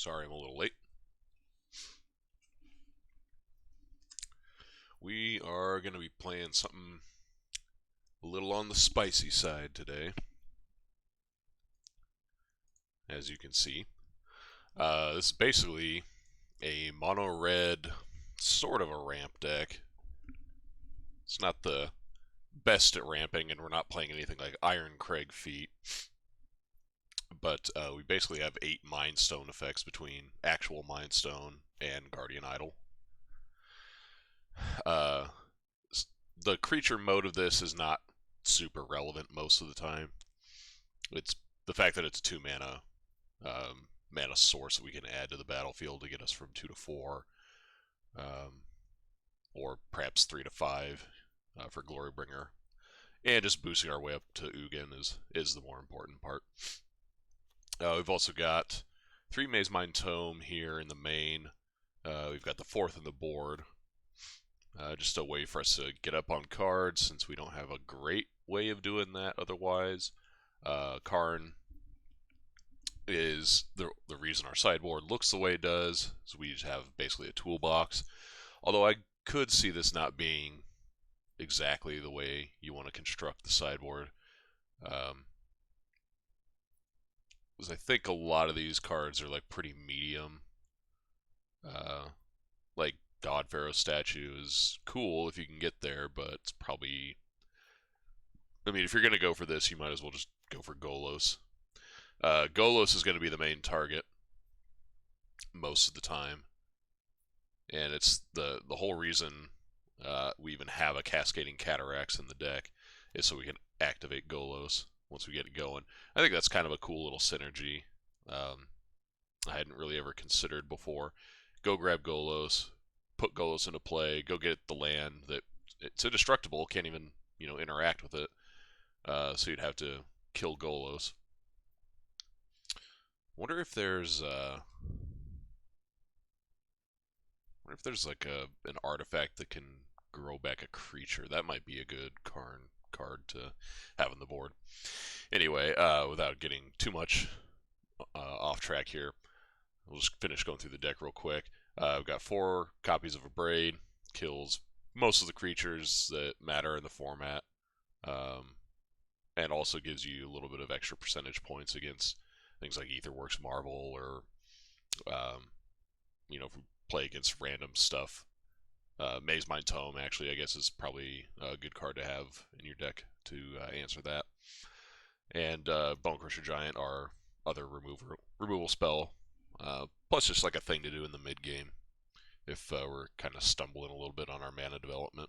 Sorry I'm a little late. We are going to be playing something a little on the spicy side today, as you can see. This is basically a mono-red, sort of a ramp deck. It's not the best at ramping, and we're not playing anything like Iron Crag Feat. But we basically have 8 Mind Stone effects between actual Mind Stone and Guardian Idol. The creature mode of this is not super relevant most of the time. It's the fact that it's a 2 mana mana source that we can add to the battlefield to get us from 2 to 4, or perhaps 3 to 5 for Glorybringer, and just boosting our way up to Ugin is the more important part. We've also got 3 Maze Mind Tome here in the main. We've got the 4th on the board. Just a way for us to get up on cards, since we don't have a great way of doing that otherwise. Karn is the reason our sideboard looks the way it does, is we just have basically a toolbox. Although I could see this not being exactly the way you want to construct the sideboard. Because I think a lot of these cards are like pretty medium. Like God Pharaoh statue is cool if you can get there, but it's probably... I mean, if you're going to go for this, you might as well just go for Golos. Golos is going to be the main target most of the time. And it's the whole reason we even have a Cascading Cataracts in the deck is so we can activate Golos once we get it going. I think that's kind of a cool little synergy I hadn't really ever considered before. Go grab Golos, put Golos into play, go get the land that it's indestructible, can't even interact with it. So you'd have to kill Golos. Wonder if there's like an artifact that can grow back a creature. That might be a good card to have on the board. Anyway, without getting too much off track here, we'll just finish going through the deck real quick. We've got 4 copies of Abrade, kills most of the creatures that matter in the format, and also gives you a little bit of extra percentage points against things like Aetherworks Marvel, or if we play against random stuff. Maze Mind Tome, actually, I guess, is probably a good card to have in your deck to answer that. And Bone Crusher Giant, our other removal spell, plus just like a thing to do in the mid game if we're kind of stumbling a little bit on our mana development.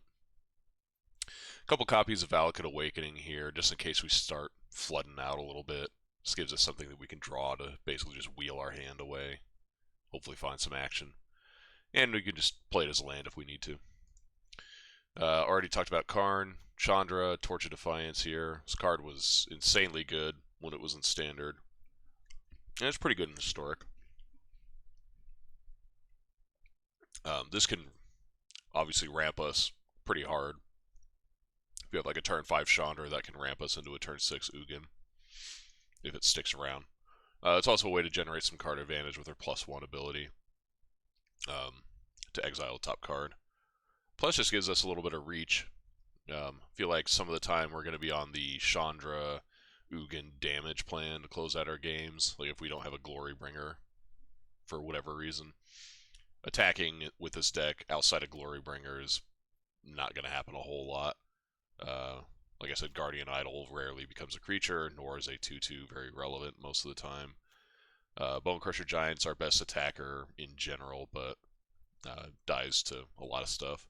A couple copies of Valakut Awakening here, just in case we start flooding out a little bit. This gives us something that we can draw to basically just wheel our hand away, hopefully find some action. And we can just play it as a land if we need to. Already talked about Karn, Chandra, Torch of Defiance here. This card was insanely good when it was in Standard. And it's pretty good in Historic. This can obviously ramp us pretty hard. If you have like a turn 5 Chandra, that can ramp us into a turn 6 Ugin, if it sticks around. It's also a way to generate some card advantage with her +1 ability to exile a top card. Plus, just gives us a little bit of reach. Feel like some of the time we're going to be on the Chandra Ugin damage plan to close out our games. Like if we don't have a Glorybringer for whatever reason, attacking with this deck outside of Glorybringer is not going to happen a whole lot. Like I said, Guardian Idol rarely becomes a creature, nor is a 2/2 very relevant most of the time. Bone Crusher Giant's our best attacker in general, but dies to a lot of stuff.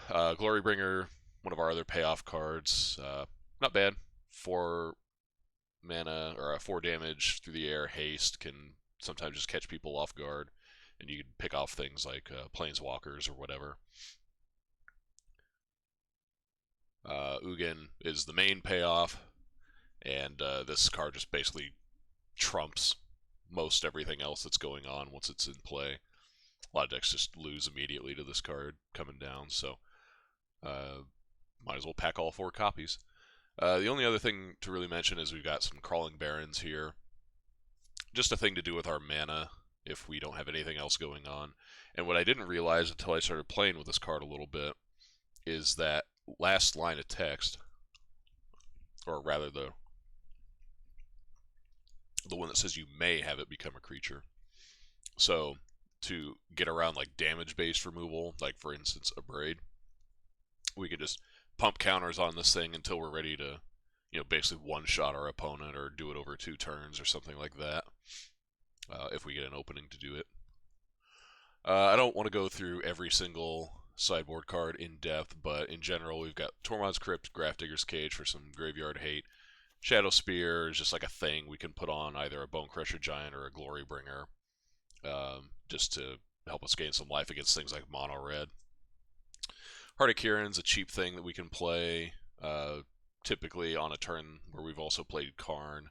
Glorybringer, one of our other payoff cards, not bad. 4 mana, or 4 damage through the air, haste, can sometimes just catch people off guard, and you can pick off things like Planeswalkers or whatever. Ugin is the main payoff, and this card just basically trumps most everything else that's going on once it's in play. A lot of decks just lose immediately to this card coming down, so might as well pack all 4 copies. The only other thing to really mention is we've got some Crawling Barons here. just a thing to do with our mana if we don't have anything else going on. And what I didn't realize until I started playing with this card a little bit is that last line of text, or rather the one that says you may have it become a creature. So to get around like damage-based removal, like for instance a braid, we could just pump counters on this thing until we're ready to, basically one-shot our opponent or do it over 2 turns or something like that, if we get an opening to do it. I don't want to go through every single sideboard card in depth, but in general, we've got Tormod's Crypt, Grafdigger's Cage for some graveyard hate. Shadow Spear is just like a thing we can put on either a Bonecrusher Giant or a Glory Bringer, just to help us gain some life against things like Mono Red. Heart of Kirin's a cheap thing that we can play, typically on a turn where we've also played Karn.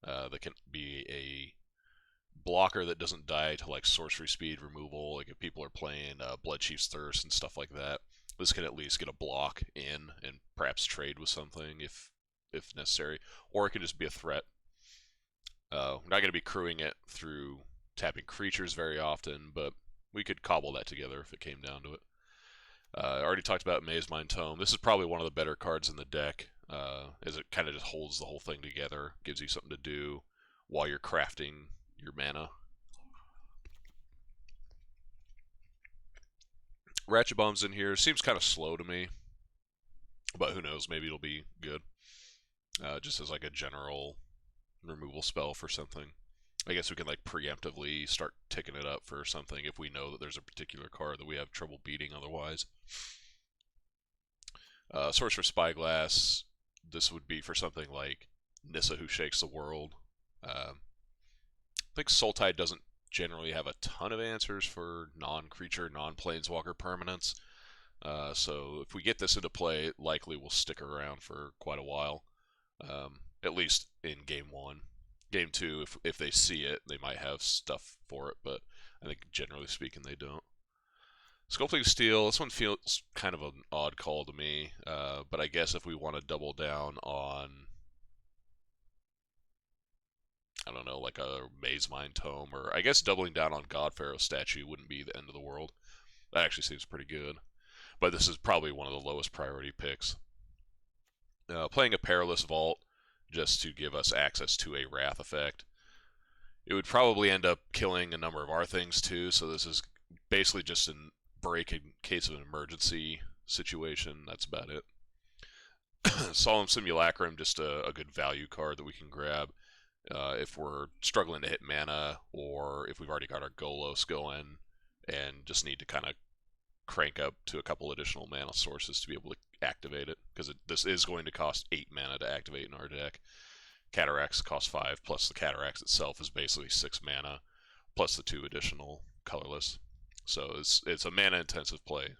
That can be a blocker that doesn't die to like sorcery speed removal. Like if people are playing Bloodchief's Thirst and stuff like that, this can at least get a block in and perhaps trade with something if necessary, or it could just be a threat. We're not going to be crewing it through tapping creatures very often, but we could cobble that together if it came down to it. I already talked about Mazemind Tome. This is probably one of the better cards in the deck, as it kind of just holds the whole thing together, gives you something to do while you're crafting your mana. Ratchet Bomb's in here. Seems kind of slow to me, but who knows? Maybe it'll be good. Just as like a general removal spell for something. I guess we can like preemptively start ticking it up for something if we know that there's a particular card that we have trouble beating otherwise. Sorcerer Spyglass. This would be for something like Nissa Who Shakes the World. I think Sultide doesn't generally have a ton of answers for non-creature, non-planeswalker permanents. So if we get this into play, it likely will stick around for quite a while. At least in Game 1. Game 2, if they see it, they might have stuff for it, but I think generally speaking they don't. Sculpting Steel, this one feels kind of an odd call to me, but I guess if we want to double down on, I don't know, like a Mazemind Tome, or I guess doubling down on God Pharaoh statue wouldn't be the end of the world. That actually seems pretty good. But this is probably one of the lowest priority picks. Playing a Perilous Vault just to give us access to a Wrath effect. It would probably end up killing a number of our things too, so this is basically just a break in case of an emergency situation. That's about it. Solemn Simulacrum, just a good value card that we can grab if we're struggling to hit mana, or if we've already got our Golos going and just need to kind of crank up to a couple additional mana sources to be able to activate it, because this is going to cost 8 mana to activate in our deck. Cataracts cost 5, plus the Cataracts itself is basically 6 mana, plus the 2 additional colorless. So it's a mana intensive play.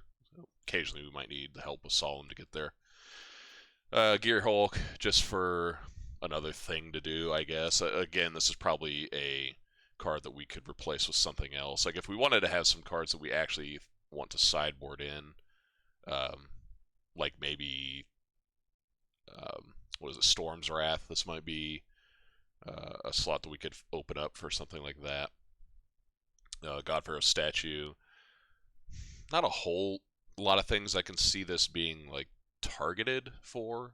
Occasionally we might need the help of Solemn to get there. Gear Hulk, just for another thing to do, I guess. Again, this is probably a card that we could replace with something else. Like if we wanted to have some cards that we actually want to sideboard in, like maybe what is it, Storm's Wrath. This might be a slot that we could open up for something like that. God Pharaoh statue. Not a whole lot of things I can see this being like targeted for,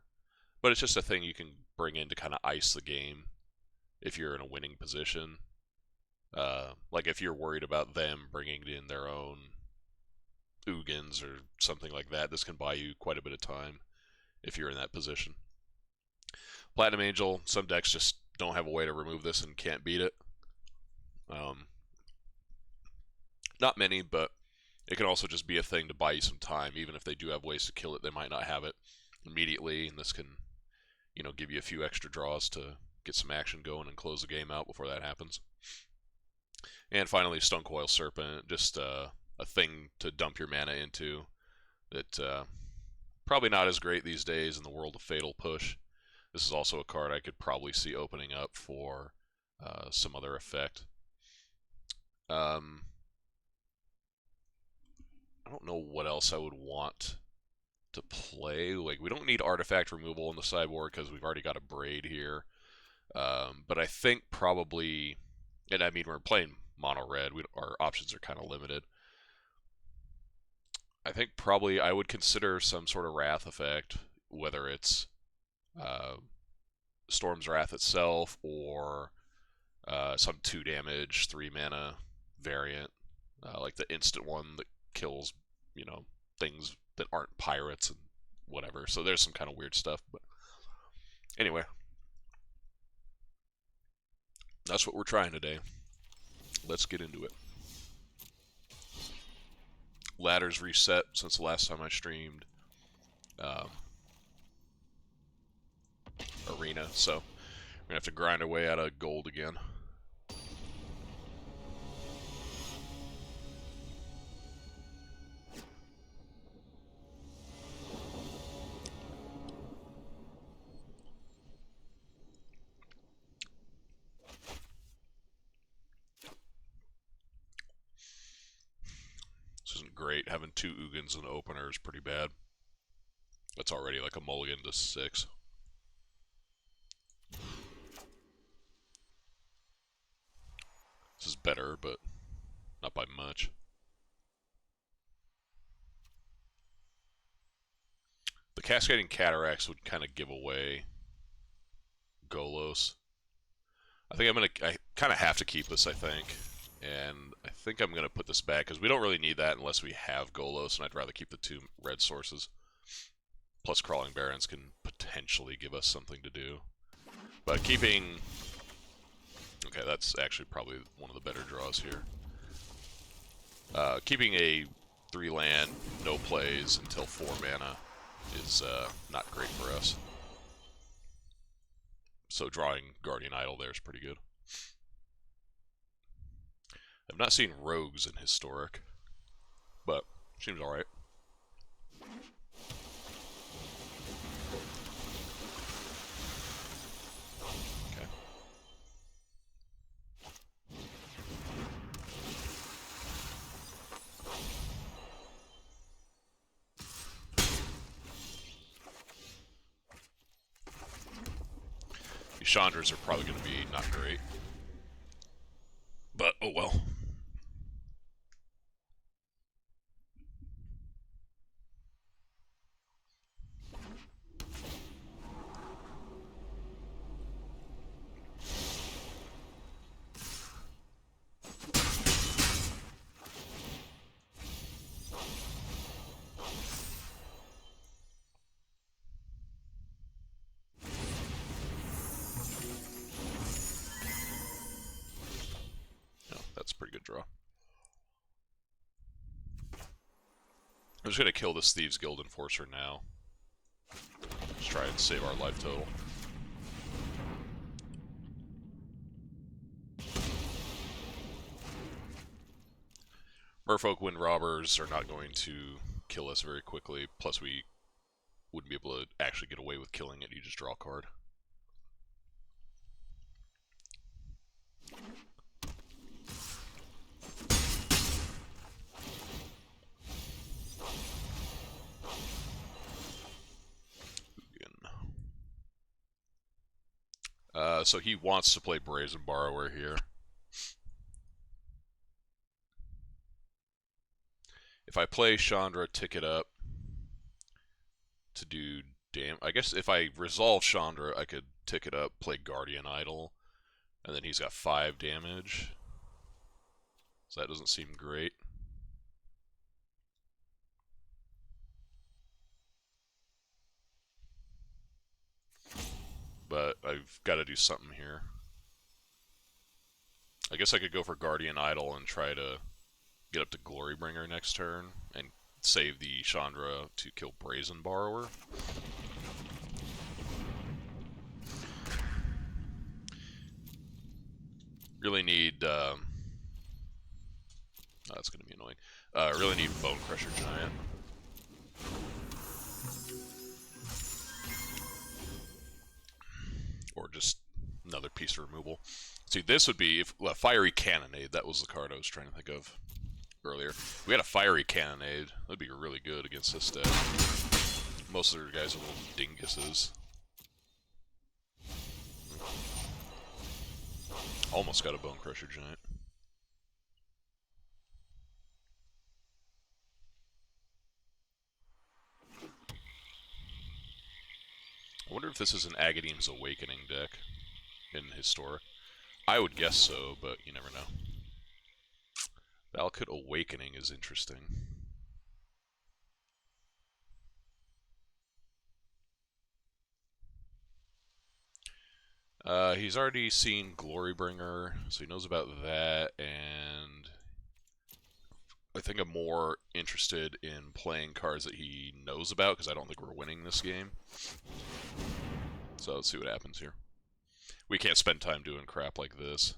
but it's just a thing you can bring in to kind of ice the game if you're in a winning position. Like if you're worried about them bringing in their own Ugins or something like that, this can buy you quite a bit of time if you're in that position. Platinum Angel, some decks just don't have a way to remove this and can't beat it. Not many, but it can also just be a thing to buy you some time. Even if they do have ways to kill it, they might not have it immediately, and this can, give you a few extra draws to get some action going and close the game out before that happens. And finally, Stonecoil Serpent, just a thing to dump your mana into that probably not as great these days in the world of Fatal Push. This is also a card I could probably see opening up for some other effect. I don't know what else I would want to play. Like, we don't need artifact removal on the sideboard because we've already got a Braid here. But I think probably And I mean, we're playing mono red. Our options are kind of limited. I think probably I would consider some sort of Wrath effect, whether it's uh, Storm's Wrath itself or some 2 damage, 3 mana variant, like the instant one that kills, you know, things that aren't pirates and whatever. So there's some kind of weird stuff. But anyway, that's what we're trying today. Let's get into it. Ladder's reset since the last time I streamed Arena, so we're gonna have to grind our way out of gold again. This isn't great. Having 2 Ugins in the opener is pretty bad. That's already like a mulligan to 6. This is better, but not by much. The Cascading Cataracts would kind of give away Golos. I kind of have to keep this, I think. And I think I'm going to put this back, because we don't really need that unless we have Golos, and I'd rather keep the 2 red sources. Plus Crawling Barrens can potentially give us something to do. But keeping... Okay, that's actually probably one of the better draws here. Keeping a 3-land, no plays until 4 mana is not great for us. So drawing Guardian Idol there is pretty good. I've not seen rogues in Historic, but seems alright. Okay. These Chandras are probably going to be not great. But, oh well. That's a pretty good draw. I'm just going to kill this Thieves Guild Enforcer now. Just try and save our life total. Merfolk Wind Robbers are not going to kill us very quickly, plus we wouldn't be able to actually get away with killing it. You just draw a card. So he wants to play Brazen Borrower here. If I play Chandra, tick it up to do damn. I guess if I resolve Chandra, I could tick it up, play Guardian Idol, and then he's got 5 damage. So that doesn't seem great. But I've got to do something here. I guess I could go for Guardian Idol and try to get up to Glorybringer next turn and save the Chandra to kill Brazen Borrower. Really need... oh, that's going to be annoying. Really need Bone Crusher Giant. Or just another piece of removal. See, this would be if Fiery Cannonade. That was the card I was trying to think of earlier. If we had a Fiery Cannonade, that'd be really good against this deck. Most of their guys are little dinguses. Almost got a Bone Crusher Giant. I wonder if this is an Agadeem's Awakening deck in Historic. I would guess so, but you never know. Valakut Awakening is interesting. He's already seen Glorybringer, so he knows about that, and I think I'm more interested in playing cards that he knows about, because I don't think we're winning this game. So let's see what happens here. We can't spend time doing crap like this.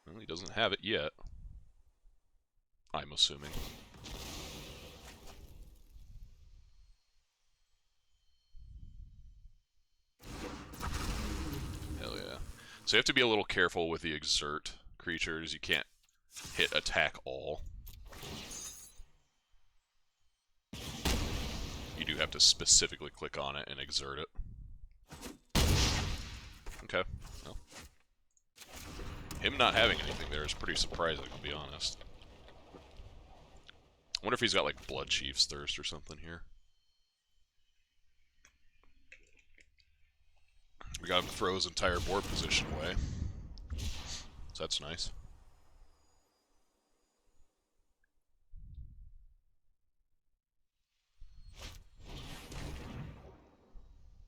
Well, he doesn't have it yet, I'm assuming. Hell yeah. So you have to be a little careful with the exert creatures. You can't hit attack all. You do have to specifically click on it and exert it. Okay. Well, him not having anything there is pretty surprising, to be honest. I wonder if he's got like Blood Chief's Thirst or something here. We got him to throw his entire board position away. So that's nice.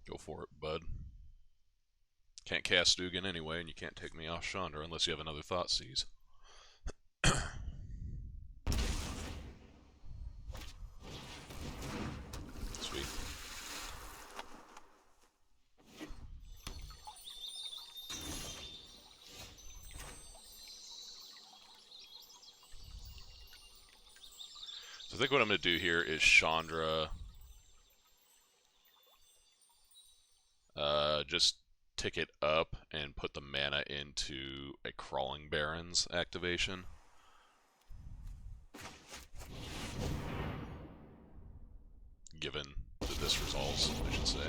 Go for it, bud. Can't cast Ugin anyway, and you can't take me off Chandra unless you have another Thoughtseize. Sweet. So I think what I'm going to do here is Chandra. Just tick it up and put the mana into a Crawling Barrens activation. Given that this resolves, I should say.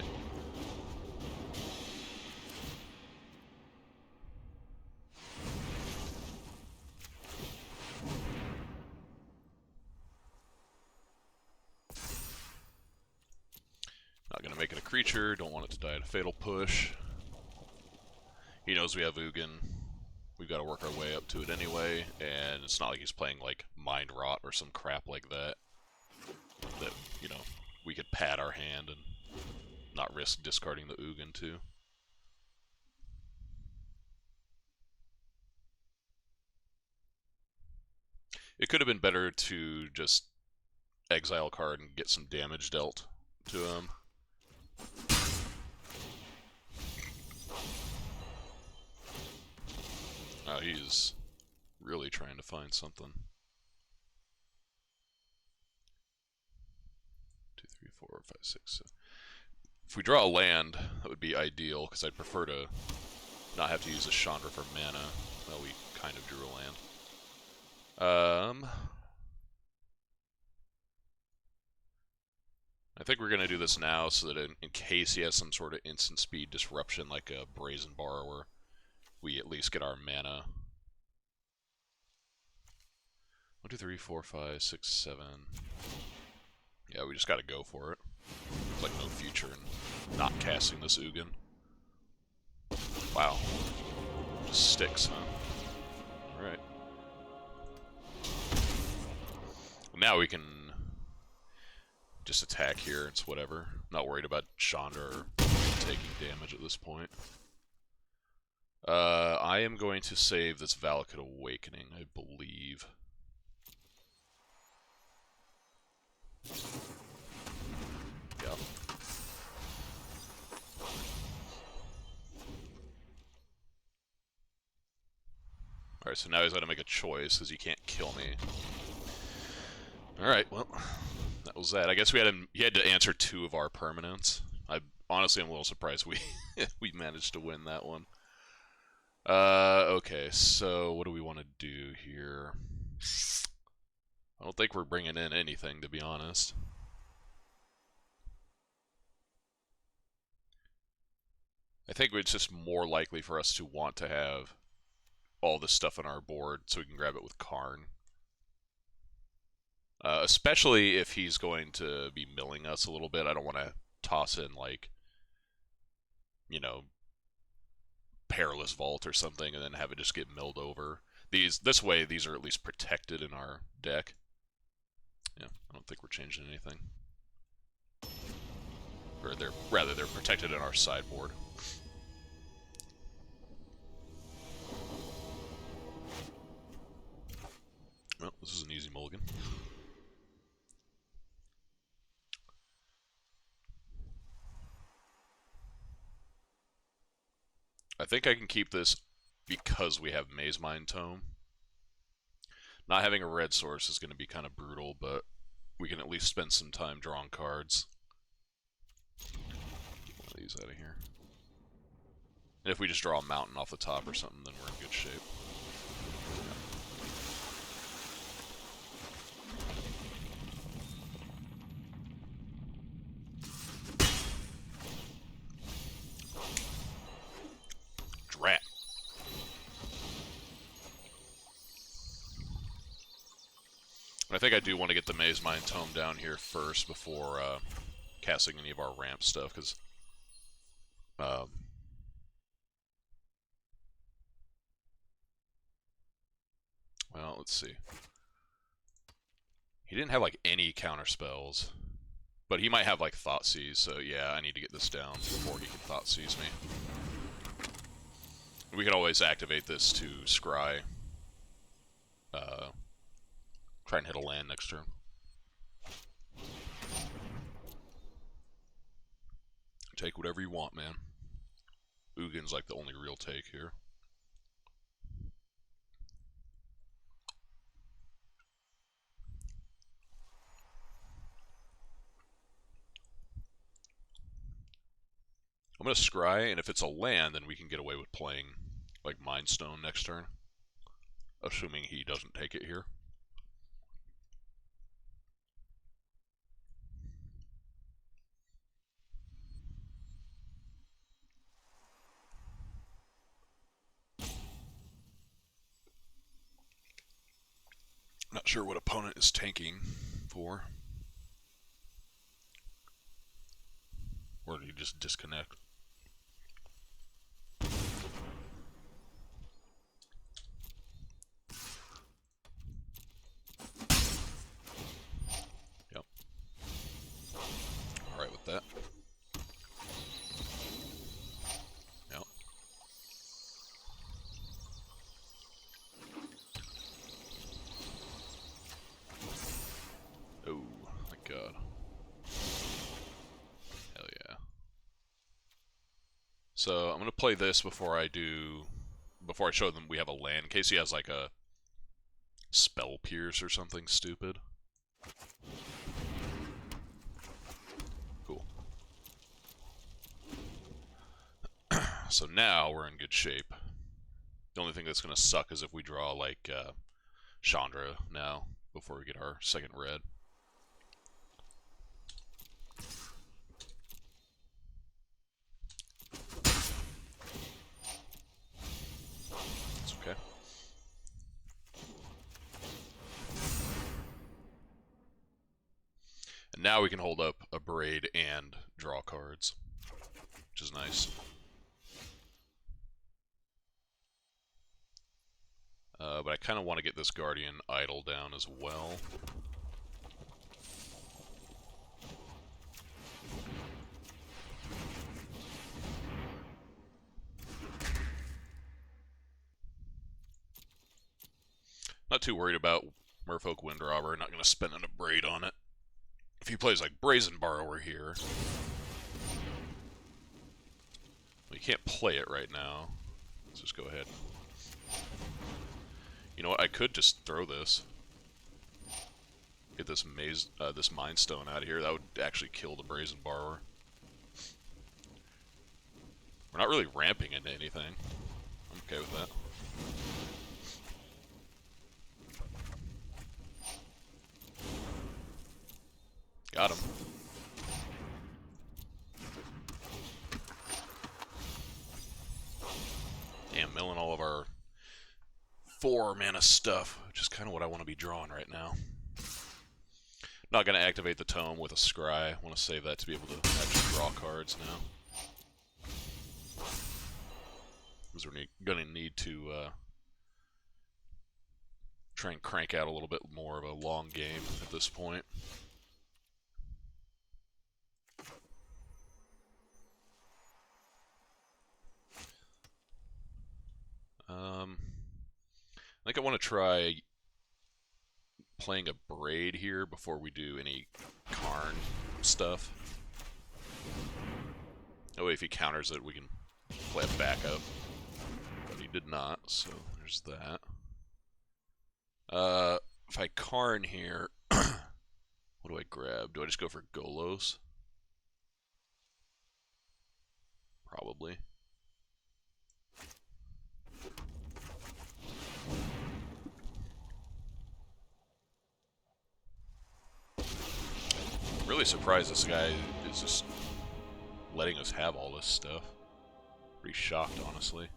Not going to make it a creature, don't want it to die at a fatal push. He knows we have Ugin. We've got to work our way up to it anyway, and it's not like he's playing like Mind Rot or some crap like that. That, you know, we could pad our hand and not risk discarding the Ugin too. It could have been better to just exile a card and get some damage dealt to him. Oh, he's really trying to find something. 2, 3, 4, 5, 6, 7. If we draw a land, that would be ideal, because I'd prefer to not have to use a Chandra for mana. Well, we kind of drew a land. I think we're going to do this now so that in case he has some sort of instant speed disruption like a Brazen Borrower, we at least get our mana. 1, 2, 3, 4, 5, 6, 7. Yeah, we just got to go for it. There's like no future in not casting this Ugin. Wow. Just sticks, huh? Alright. Now we can just attack here, it's whatever. Not worried about Chandra or taking damage at this point. I am going to save this Valakut Awakening, I believe. Yep. Alright, so now he's got to make a choice, because he can't kill me. Alright, well, that was that. I guess he had to answer 2 of our permanents. Honestly, I'm a little surprised we we managed to win that one. Okay, so what do we want to do here? I don't think we're bringing in anything, to be honest. I think it's just more likely for us to want to have all this stuff on our board so we can grab it with Karn. Especially if he's going to be milling us a little bit. I don't want to toss in, like, you know, Perilous Vault or something and then have it just get milled over. This way, these are at least protected in our deck. Yeah, I don't think we're changing anything. Or they're protected in our sideboard. Well, this is an easy mulligan. I think I can keep this because we have Maze Mind Tome. Not having a red source is going to be kind of brutal, but we can at least spend some time drawing cards. Get one of these out of here. And if we just draw a mountain off the top or something, then we're in good shape. Drat. I think I do want to get the Maze Mind Tome down here first before casting any of our ramp stuff, because well, let's see. He didn't have like any counter spells, but he might have like Thoughtseize, so yeah, I need to get this down before he can Thoughtseize me. We could always activate this to scry. Try and hit a land next turn. Take whatever you want, man. Ugin's like the only real take here. I'm going to scry, and if it's a land, then we can get away with playing like Mind Stone next turn. Assuming he doesn't take it here. Not sure what opponent is tanking for. Or do you just disconnect? Yep. Alright with that. Yep. Oh, my god. Hell yeah. So, I'm gonna play this before I show them we have a land, in case he has like a Spell Pierce or something stupid. Cool. So now we're in good shape. The only thing that's gonna suck is if we draw like Chandra now, before we get our second red. It's okay. And now we can hold up a Braid and draw cards, which is nice. But I kind of want to get this Guardian Idol down as well. Not too worried about Merfolk Windrobber, not going to spend a Braid on it. If he plays like Brazen Borrower here... Well, you can't play it right now. Let's just go ahead. You know what, I could just throw this. Get this this Mind Stone out of here. That would actually kill the Brazen Borrower. We're not really ramping into anything. I'm okay with that. Got him. milling all of our 4-mana stuff, which is kind of what I want to be drawing right now. Not going to activate the tome with a scry. I want to save that to be able to actually draw cards now. Because we're going to need to try and crank out a little bit more of a long game at this point. I think I want to try playing a Braid here before we do any Karn stuff. That way if he counters it, we can play a backup. But he did not, so there's that. If I Karn here, what do I grab? Do I just go for Golos? Probably. I'm really surprised this guy is just letting us have all this stuff. Pretty shocked, honestly.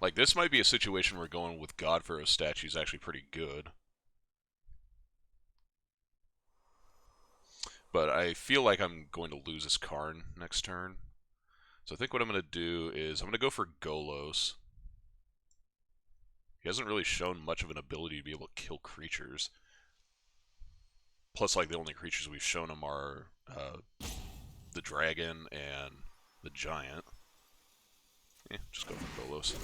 Like, this might be a situation where going with God Pharaoh's statue is actually pretty good. But I feel like I'm going to lose this Karn next turn. So I think what I'm going to do is I'm going to go for Golos. He hasn't really shown much of an ability to be able to kill creatures. Plus, like, the only creatures we've shown him are the dragon and the giant. Just go for Golos.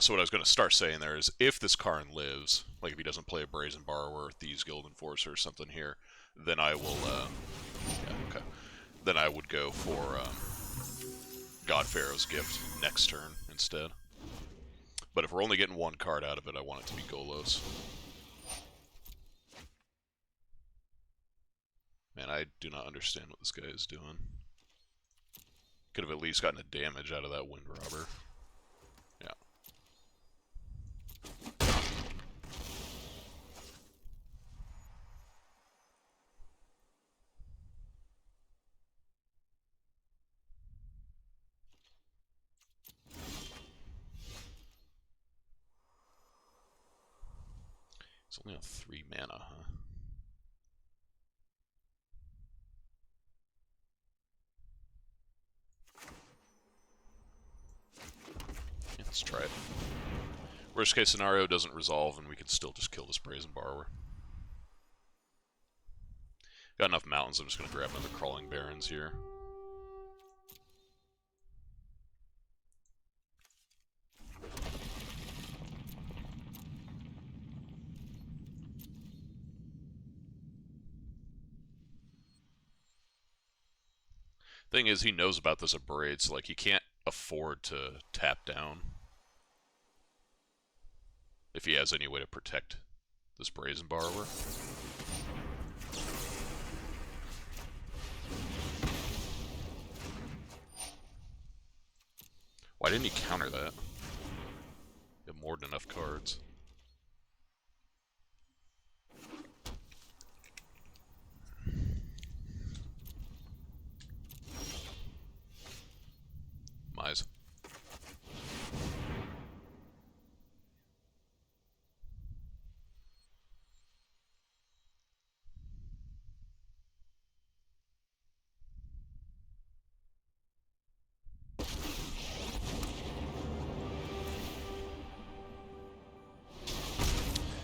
So what I was going to start saying there is, if this Karn lives, like if he doesn't play a Brazen Borrower or Thieves Guild Enforcer or something here, then I will, then I would go for God Pharaoh's Gift next turn instead. But if we're only getting one card out of it, I want it to be Golos. Man, I do not understand what this guy is doing. Could have at least gotten a damage out of that Wind Robber. Yeah. It's only on 3 mana, huh? Let's try it. Worst case scenario doesn't resolve and we can still just kill this Brazen Borrower. Got enough mountains, I'm just going to grab another Crawling Barrens here. Thing is, he knows about this Abrade, so like he can't afford to tap down if he has any way to protect this Brazen Borrower. Why didn't he counter that? You have more than enough cards. Mize.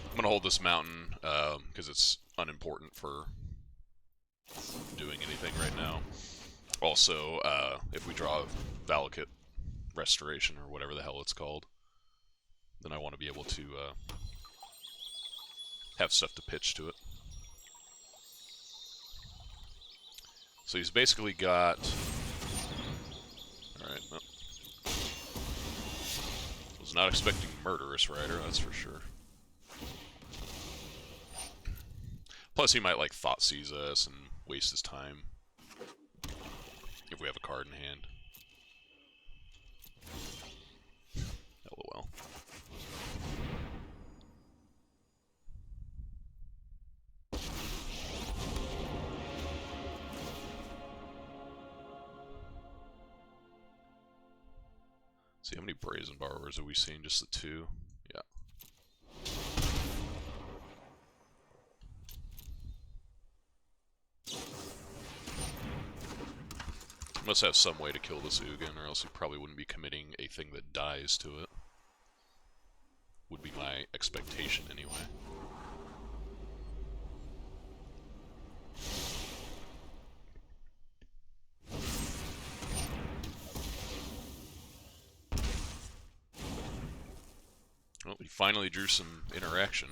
I'm going to hold this mountain because it's unimportant for doing anything right now. Also, if we draw Valakut Restoration or whatever the hell it's called, then I want to be able to have stuff to pitch to it. So he's basically got... Alright, no. Was not expecting Murderous Rider, that's for sure. Plus he might like Thoughtseize us and waste his time if we have a card in hand. LOL. See, how many Brazen Borrowers have we seen? Just the 2? Yeah. Must have some way to kill this Ugin, or else we probably wouldn't be committing a thing that dies to it. Would be my expectation, anyway. Well, we finally drew some interaction.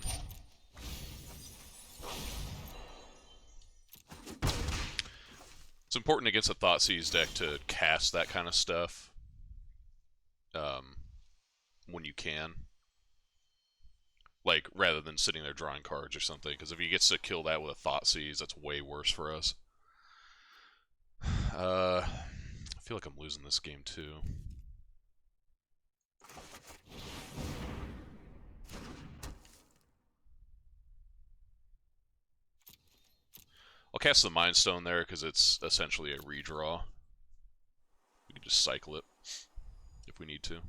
It's important against a Thoughtseize deck to cast that kind of stuff when you can. Like, rather than sitting there drawing cards or something, because if he gets to kill that with a Thoughtseize, that's way worse for us. I feel like I'm losing this game too. I'll cast the Mind Stone there because it's essentially a redraw. We can just cycle it if we need to.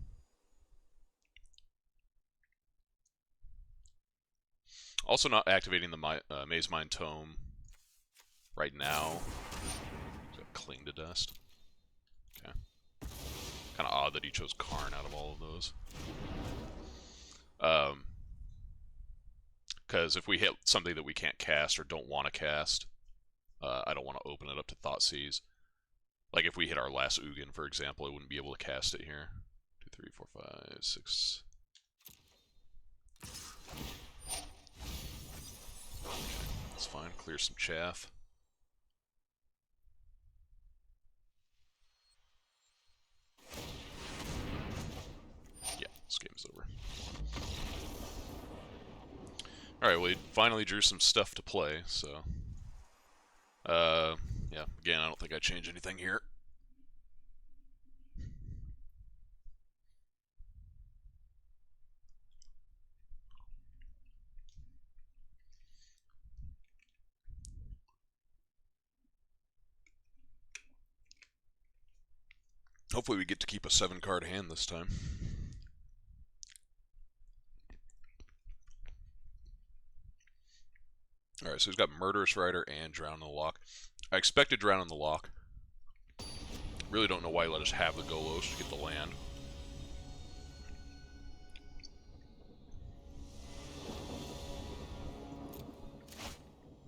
Also not activating the Maze Mind Tome right now. Cling to Dust. Okay. Kind of odd that he chose Karn out of all of those. Because if we hit something that we can't cast or don't want to cast, I don't want to open it up to Thoughtseize. Like if we hit our last Ugin, for example, I wouldn't be able to cast it here. 2, 3, 4, 5, 6. That's fine. Clear some chaff. Yeah, this game's over. Alright, well, we finally drew some stuff to play, so... yeah, again, I don't think I change anything here. Hopefully we get to keep a 7-card hand this time. Alright, so he's got Murderous Rider and Drown in the Loch. I expected Drown in the Loch. Really don't know why he let us have the Golos to get the land.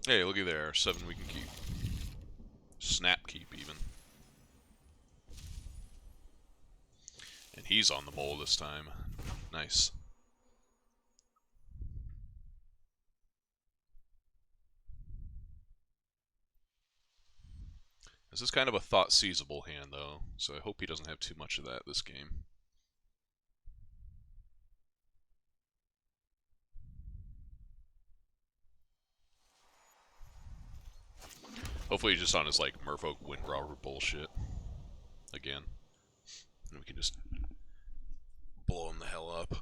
Hey, looky there. 7 we can keep. Snap keep, even. And he's on the mole this time. Nice. This is kind of a thought-seizable hand, though, so I hope he doesn't have too much of that this game. Hopefully he's just on his, like, Merfolk Windrobber bullshit. Again. And we can just blow him the hell up.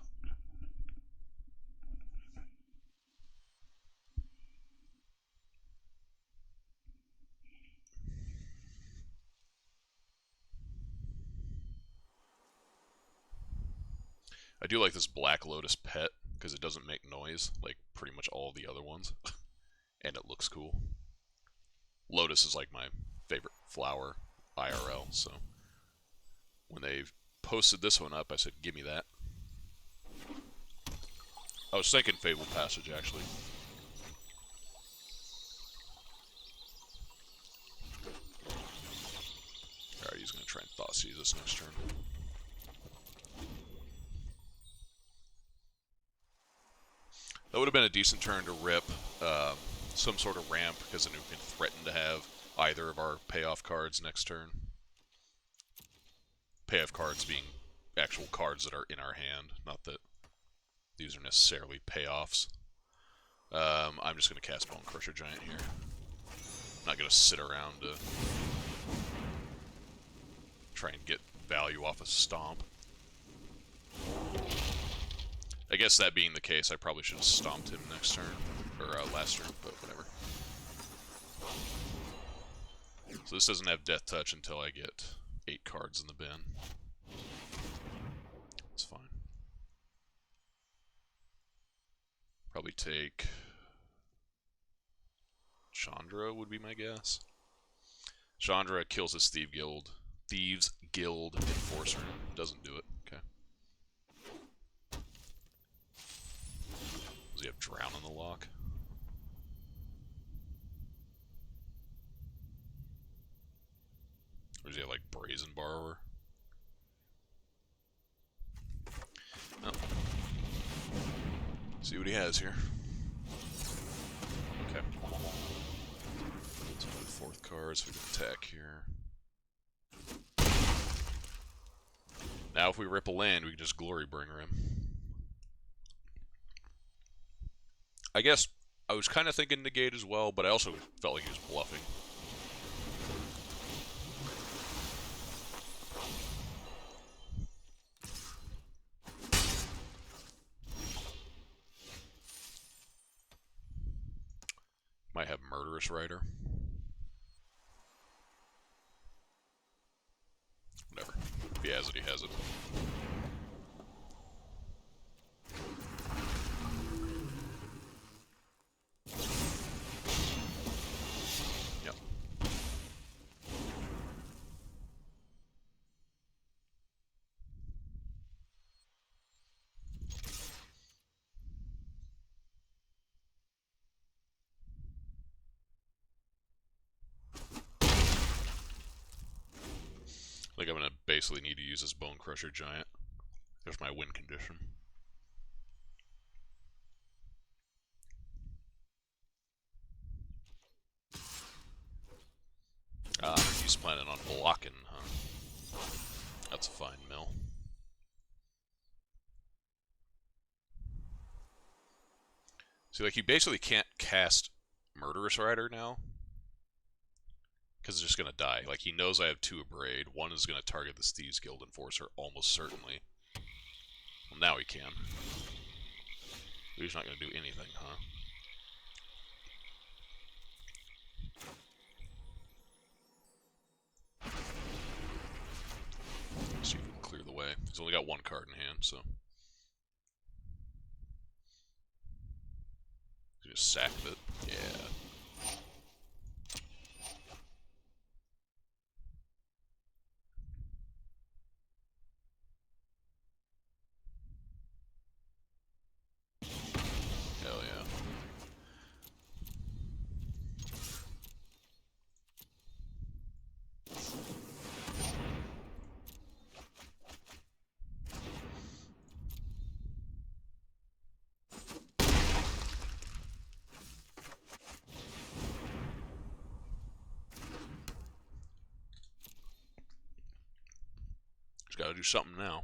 I do like this Black Lotus pet, because it doesn't make noise, like pretty much all the other ones. And it looks cool. Lotus is like my favorite flower IRL, so when they posted this one up, I said, give me that. I was thinking Fabled Passage, actually. Alright, he's going to try and Thoughtseize this next turn. That would have been a decent turn to rip some sort of ramp, because then we can threaten to have either of our payoff cards next turn. Payoff cards being actual cards that are in our hand, not that these are necessarily payoffs. I'm just going to cast Bone Crusher Giant here. I'm not going to sit around to try and get value off a Stomp. I guess that being the case, I probably should have stomped him next turn, or last turn, but whatever. So this doesn't have Death Touch until I get 8 cards in the bin. Probably take Chandra would be my guess. Chandra kills his Thieves Guild Enforcer. Doesn't do it. Okay. Does he have Drown on the lock? Or does he have like Brazen Borrower? Oh. See what he has here. Okay. So the fourth card, so we can attack here. Now if we rip a land, we can just Glorybringer him. I guess I was kind of thinking negate as well, but I also felt like he was bluffing. Might have Murderous Rider. Whatever. If he has it, he has it. Yep. I think I'm going to basically need to use this Bone Crusher Giant. There's my win condition. He's planning on blocking, huh? That's a fine mill. See, like, he basically can't cast Murderous Rider now. Because it's just going to die. Like, he knows I have 2 Abrade. One is going to target this Thieves Guild Enforcer, almost certainly. Well, now he can. He's not going to do anything, huh? See if we can clear the way. He's only got 1 card in hand, so... Just sack it. Yeah. Hell yeah. Just gotta do something now.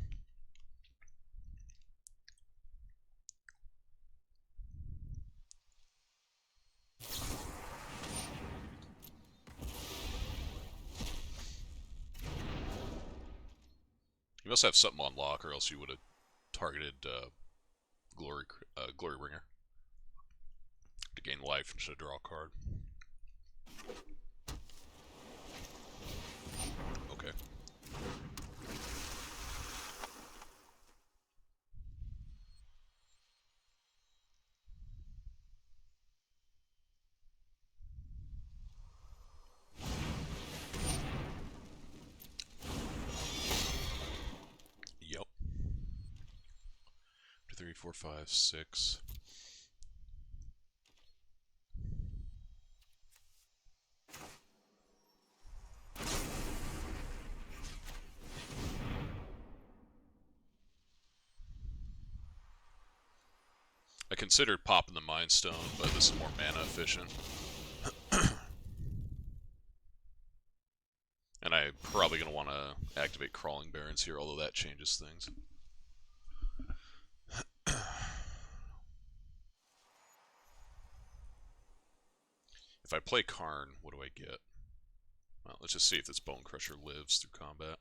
You must have something on lock, or else you would have targeted Glorybringer to gain life instead of draw a card. Okay. Yep. 2, 3, 4, 5, 6. I considered popping the Mind Stone, but this is more mana efficient. And I'm probably going to want to activate Crawling Barrens here, although that changes things. If I play Karn, what do I get? Well, let's just see if this Bone Crusher lives through combat.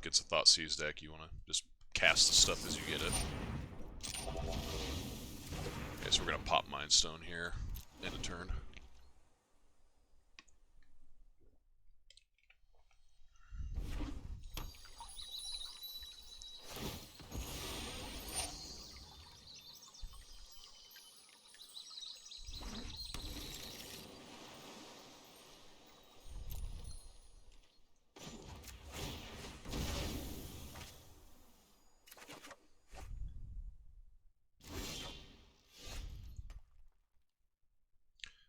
against a Thoughtseize deck, you want to just cast the stuff as you get it. Okay, so we're going to pop Mind Stone here in a turn.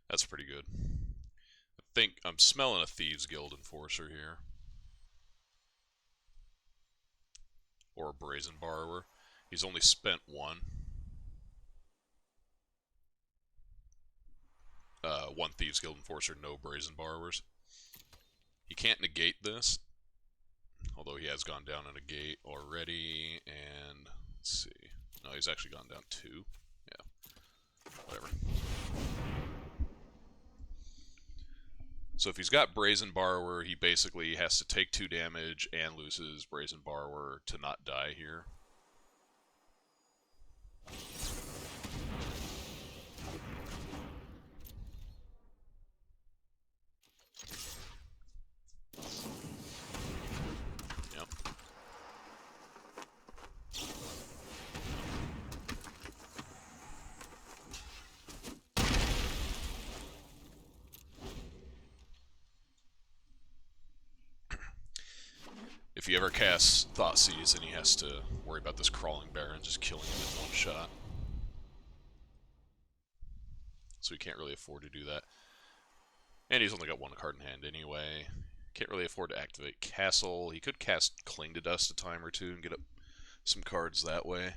That's pretty good. I think I'm smelling a Thieves Guild Enforcer here. Or a Brazen Borrower. He's only spent one. One Thieves Guild Enforcer, no Brazen Borrowers. He can't negate this, although he has gone down a negate already, and let's see. No, he's actually gone down 2. Yeah, whatever. So if he's got Brazen Borrower, he basically has to take 2 damage and loses Brazen Borrower to not die here. If he ever casts Thoughtseize, then he has to worry about this Crawling Baron just killing him in one shot. So he can't really afford to do that. And he's only got 1 card in hand anyway. Can't really afford to activate Castle. He could cast Cling to Dust a time or two and get up some cards that way.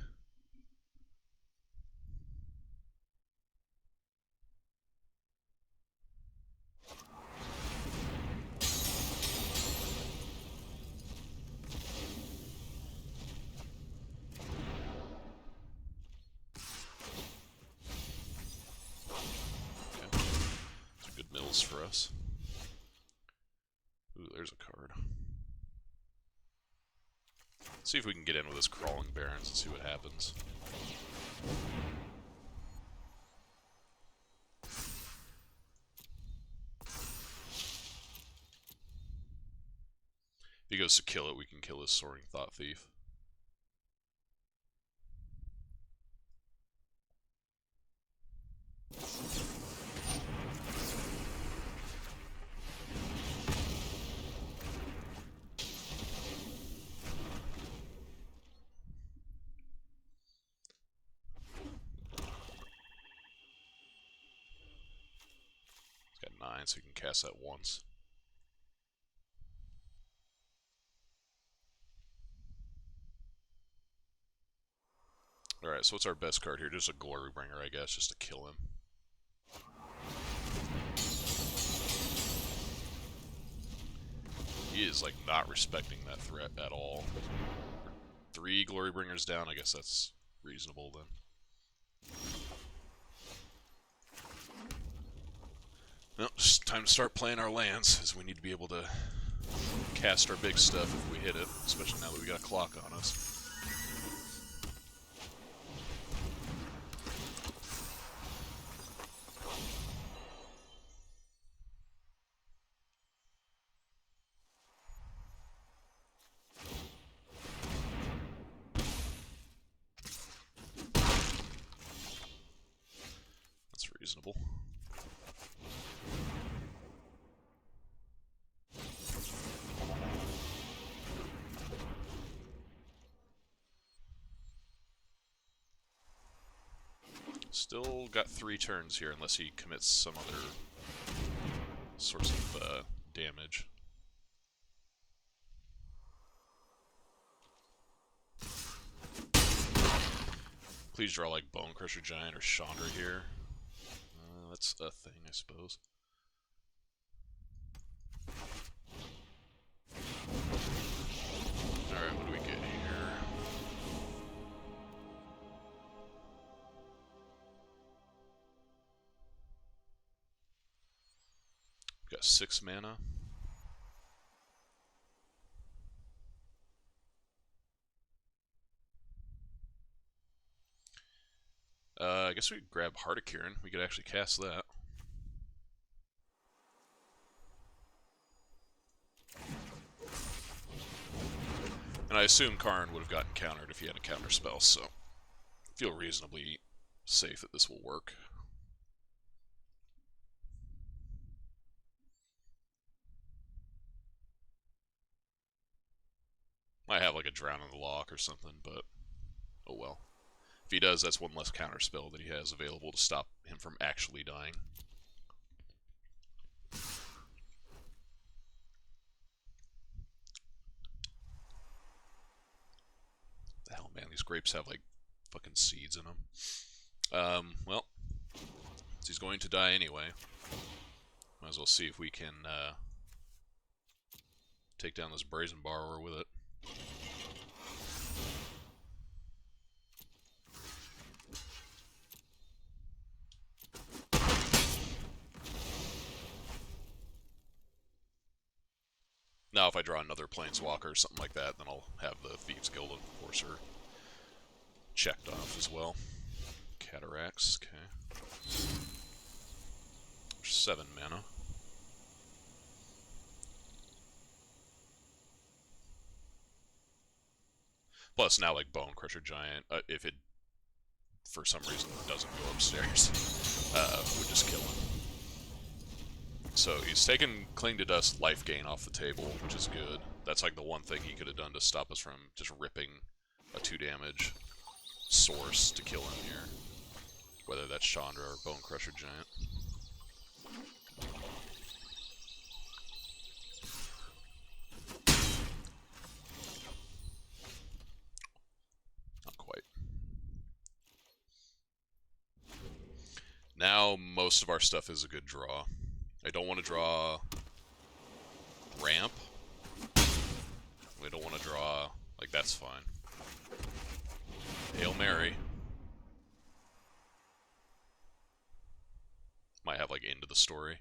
For us. Ooh, there's a card. Let's see if we can get in with his Crawling Barons and see what happens. If he goes to kill it, we can kill his Soaring Thought Thief. So you can cast that once. Alright, so what's our best card here? Just a Glorybringer, I guess, just to kill him. He is, like, not respecting that threat at all. 3 Glorybringers down, I guess that's reasonable then. Well, it's time to start playing our lands, as we need to be able to cast our big stuff if we hit it, especially now that we got a clock on us. That's reasonable. Still got 3 turns here, unless he commits some other source of damage. Please draw like Bone Crusher Giant or Chandra here. That's a thing, I suppose. Alright, what do we get here? We've got 6 mana. I guess we could grab Heart of Kieran. We could actually cast that. And I assume Karn would have gotten countered if he had a counter spell, so I feel reasonably safe that this will work. Might have like a Drown in the Loch or something, but oh well. If he does, that's one less counter spell that he has available to stop him from actually dying. The hell, man, these grapes have like fucking seeds in them. Well, since he's going to die anyway, might as well see if we can take down this Brazen Borrower with it. Now, if I draw another Planeswalker or something like that, then I'll have the Thieves Guild Enforcer checked off as well. Cataracts, okay. 7 mana. Plus, now, like, Bone Crusher Giant, if it, for some reason, doesn't go upstairs, would just kill him. So, he's taken Cling to Dust life gain off the table, which is good. That's, like, the one thing he could have done to stop us from just ripping a 2-damage source to kill him here. Whether that's Chandra or Bone Crusher Giant. Not quite. Now, most of our stuff is a good draw. I don't want to draw Ramp. We don't want to draw... Like, that's fine. Hail Mary. Might have, like, End of the Story.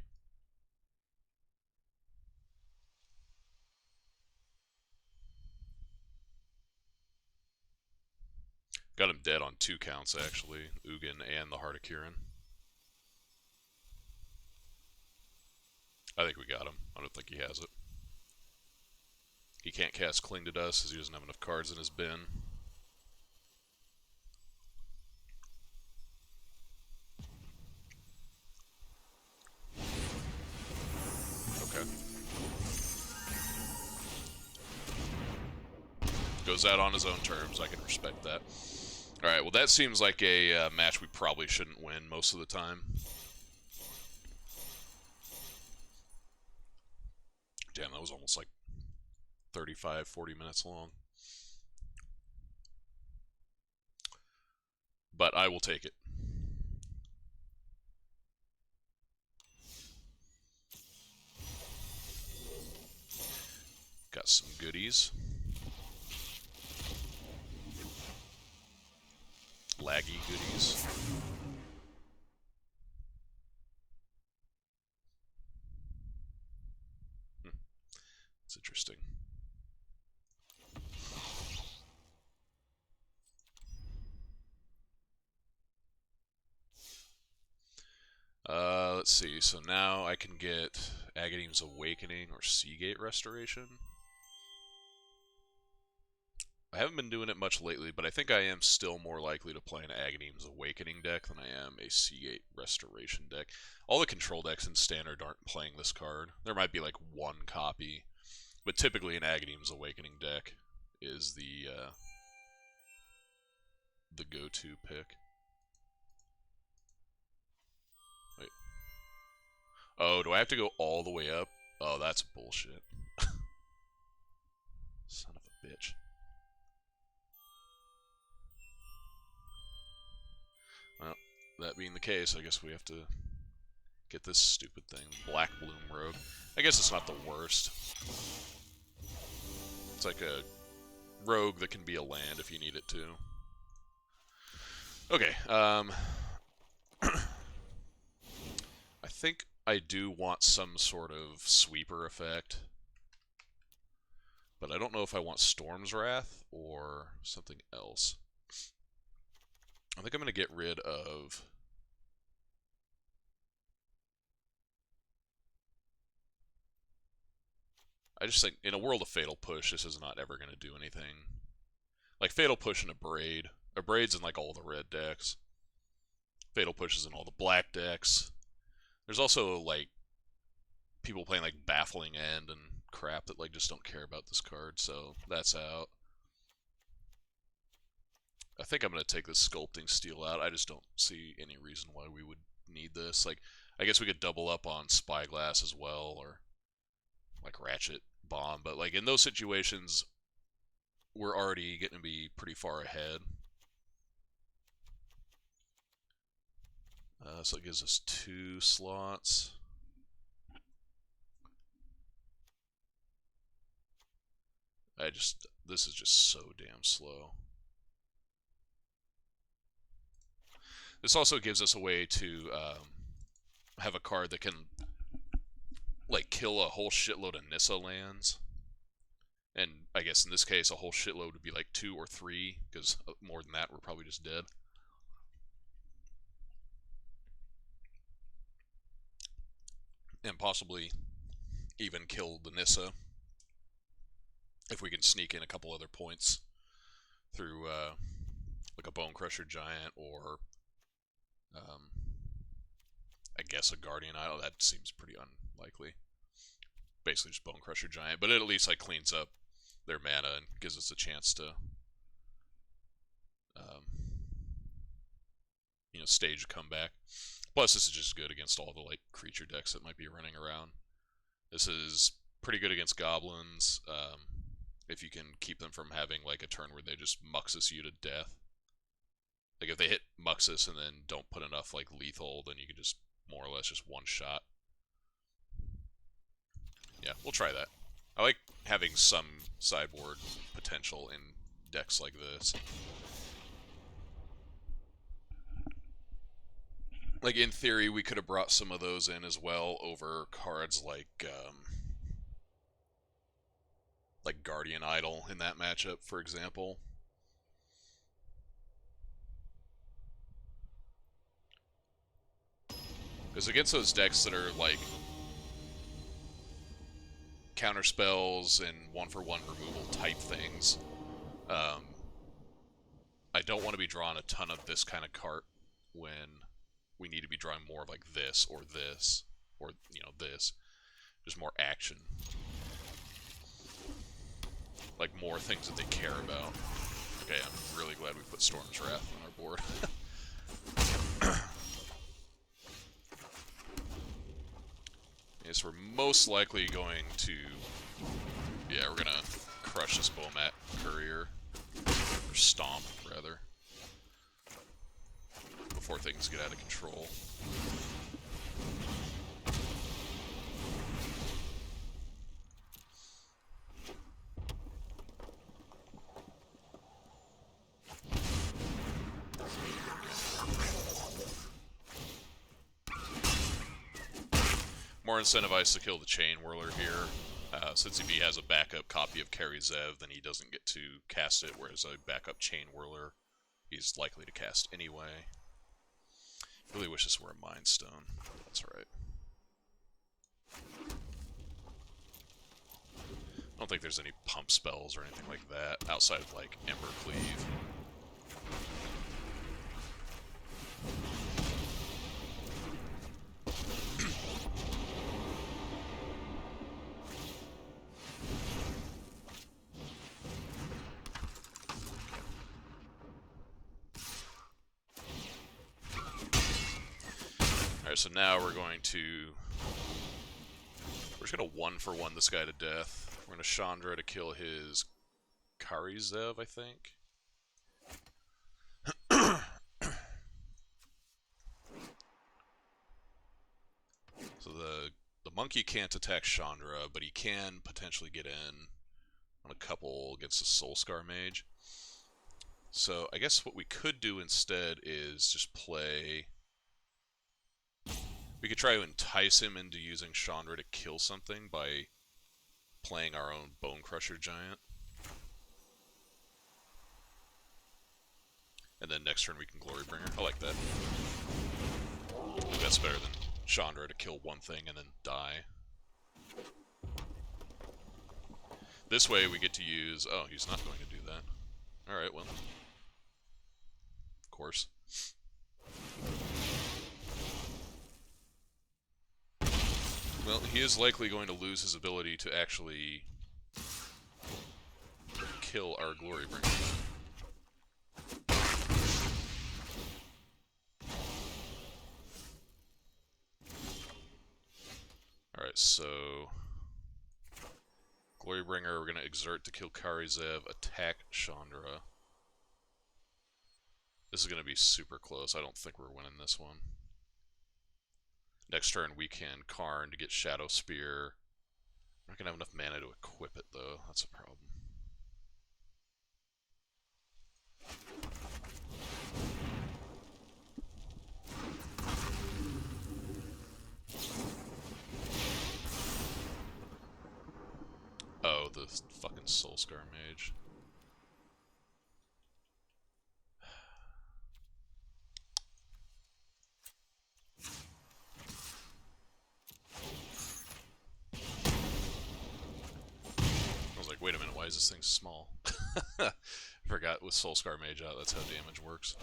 Got him dead on 2 counts, actually. Ugin and the Heart of Kieran. I think we got him. I don't think he has it. He can't cast Cling to Dust because he doesn't have enough cards in his bin. Okay. Goes out on his own terms. I can respect that. Alright, well that seems like a match we probably shouldn't win most of the time. Damn, that was almost like 35, 40 minutes long. But I will take it. Got some goodies. Laggy goodies. It's interesting. Let's see. So now I can get Agadeem's Awakening or Seagate Restoration. I haven't been doing it much lately, but I think I am still more likely to play an Agadeem's Awakening deck than I am a Seagate Restoration deck. All the control decks in Standard aren't playing this card. There might be like one copy, but typically an Agadeem's Awakening deck is the go-to pick. Wait. Oh, do I have to go all the way up? Oh, that's bullshit. Son of a bitch. Well, that being the case, I guess we have to get this stupid thing. Black Bloom Rogue. I guess it's not the worst. It's like a rogue that can be a land if you need it to. Okay, I think I do want some sort of sweeper effect. But I don't know if I want Storm's Wrath or something else. I think I'm going to get rid of... I just think, in a world of Fatal Push, this is not ever going to do anything. Like, Fatal Push and Abrade. Abrade's in, like, all the red decks. Fatal Push is in all the black decks. There's also, like, people playing, like, Baffling End and crap that, like, just don't care about this card, so that's out. I think I'm going to take this Sculpting Steel out. I just don't see any reason why we would need this. Like, I guess we could double up on Spyglass as well, or, like, Ratchet Bomb, but, like, in those situations, we're already getting to be pretty far ahead. So it gives us 2 slots. This is just so damn slow. This also gives us a way to have a card that can, like, kill a whole shitload of Nissa lands. And I guess in this case, a whole shitload would be like 2 or 3, because more than that, we're probably just dead. And possibly even kill the Nissa if we can sneak in a couple other points through like a Bone Crusher Giant or I guess a Guardian Idol. That seems pretty unlikely. Basically just Bone Crusher Giant, but it at least, like, cleans up their mana and gives us a chance to stage a comeback. Plus, this is just good against all the, like, creature decks that might be running around. This is pretty good against goblins, if you can keep them from having, like, a turn where they just Muxus you to death. Like, if they hit Muxus and then don't put enough, like, lethal, then you can just more or less just one-shot. Yeah, we'll try that. I like having some sideboard potential in decks like this. Like, in theory, we could have brought some of those in as well over cards like Guardian Idol in that matchup, for example. Because against those decks that are, like, counter spells and one-for-one removal type things, I don't want to be drawing a ton of this kind of card when we need to be drawing more of, like, this, or, this. Just more action. Like, more things that they care about. Okay, I'm really glad we put Storm's Wrath on our board. Yes, we're most likely going to... Yeah, we're gonna crush this Bomat Courier. Or Stomp, rather. Before things get out of control. More incentivized to kill the Chain Whirler here. Since if he has a backup copy of Carry Zev, then he doesn't get to cast it, whereas a backup Chain Whirler he's likely to cast anyway. Really wish this were a Mind Stone. That's alright. I don't think there's any pump spells or anything like that, outside of, like, Ember Cleave. Alright, so now we're going to... We're just going to 1-for-1 this guy to death. We're going to Chandra to kill his Karizev, I think. So the monkey can't attack Chandra, but he can potentially get in on a couple against the Soulscar Mage. So I guess what we could do instead is just play... We could try to entice him into using Chandra to kill something by playing our own Bone Crusher Giant. And then next turn we can Glorybringer. I like that. That's better than Chandra to kill one thing and then die. This way we get to use... Oh, he's not going to do that. Alright, well. Of course. Well, he is likely going to lose his ability to actually kill our Glorybringer. Alright, so... Glorybringer, we're going to exert to kill Karizev, attack Chandra. This is going to be super close. I don't think we're winning this one. Next turn we can Karn to get Shadow Spear. We're not going to have enough mana to equip it, though. That's a problem. Oh, the fucking Soulscar Mage. I was like, wait a minute, why is this thing small? Forgot with Soulscar Mage out, that's how damage works.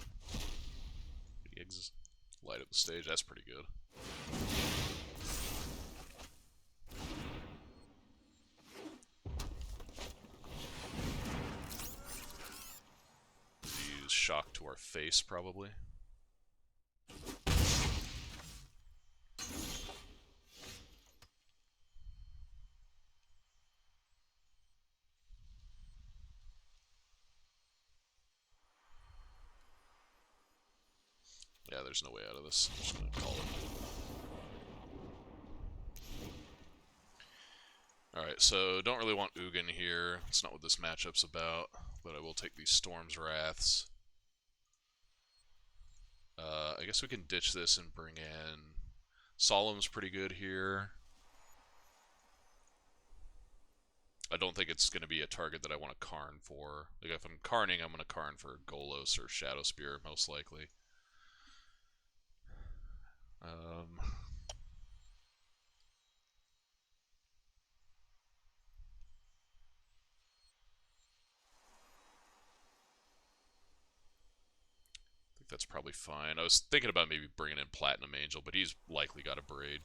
Light up the stage, that's pretty good. Use Shock to our face, probably. Yeah, there's no way out of this. I'm just gonna call it. Alright, so don't really want Ugin here. It's not what this matchup's about, but I will take these Storm's Wraths. I guess we can ditch this and bring in... Solemn's pretty good here. I don't think it's going to be a target that I want to Karn for. Like, if I'm Karning, I'm going to Karn for Golos or Shadow Spear, most likely. I think that's probably fine. I was thinking about maybe bringing in Platinum Angel, but he's likely got a Braid.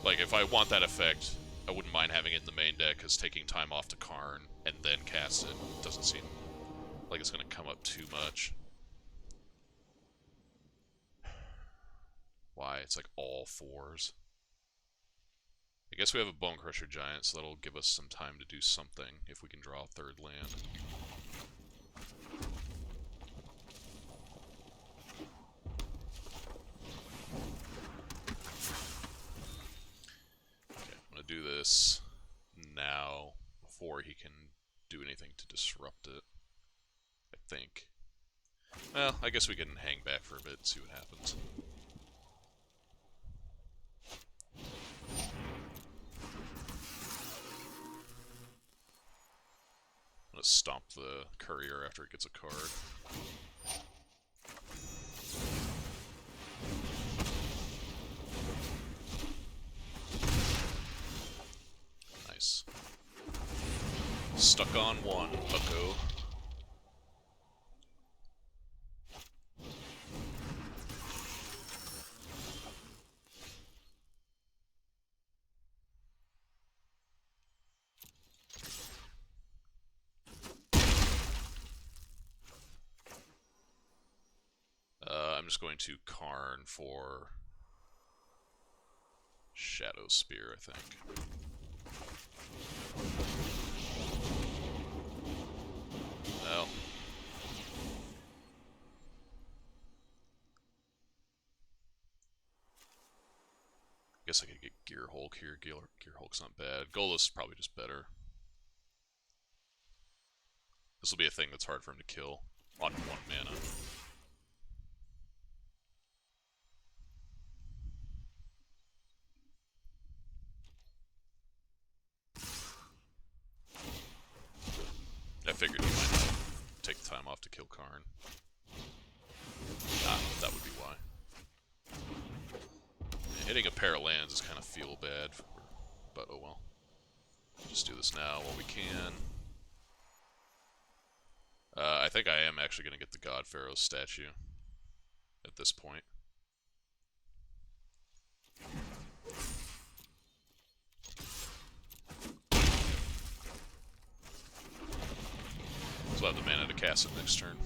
Like, if I want that effect, I wouldn't mind having it in the main deck, because taking time off to Karn and then cast it doesn't seem like it's going to come up too much. Why? It's like all 4s. I guess we have a Bonecrusher Giant, so that'll give us some time to do something if we can draw a 3rd land. Okay, I'm going to do this now before he can do anything to disrupt it, I think. Well, I guess we can hang back for a bit and see what happens. I'm gonna stomp the courier after it gets a card. Nice. Stuck on 1, bucko. I'm just going to Karn for Shadow Spear, I think. Well. Guess I could get Gear Hulk here. Gear Hulk's not bad. Golos is probably just better. This will be a thing that's hard for him to kill on 1 mana. I figured he off to kill Karn. Ah, that would be why. Yeah, hitting a pair of lands is kind of feel bad, but oh well. Just do this now while we can. I think I am actually going to get the God Pharaoh statue at this point. So I'll have the mana to cast it next turn.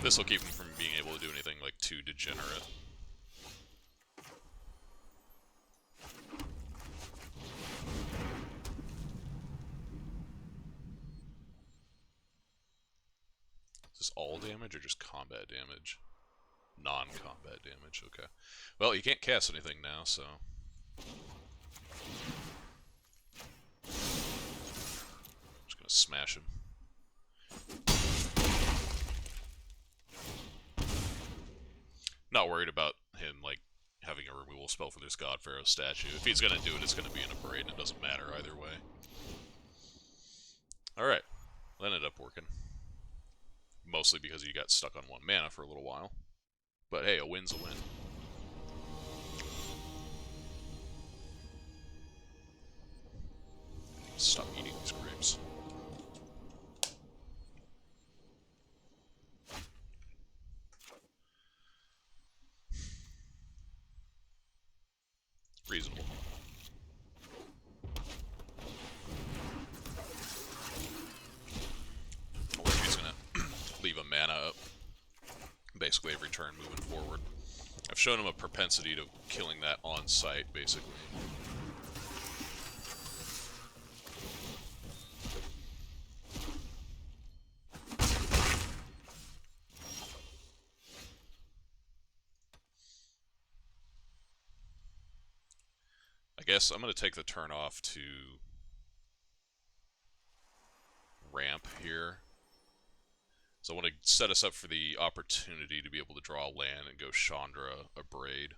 This will keep him from being able to do anything like too degenerate. Is this all damage or just combat damage? Non-combat damage, okay. Well, you can't cast anything now, so... Just gonna smash him. Not worried about him, like, having a removal spell for this God Pharaoh statue. If he's gonna do it, it's gonna be in a parade, and it doesn't matter either way. Alright. That ended up working. Mostly because you got stuck on 1 mana for a little while. But hey, a win's a win. Stop eating these grapes. Reasonable. Or he's gonna leave a mana up basically every turn moving forward. I've shown him a propensity to killing that on site, basically. I guess I'm going to take the turn off to ramp here. So I want to set us up for the opportunity to be able to draw land and go Chandra a Braid.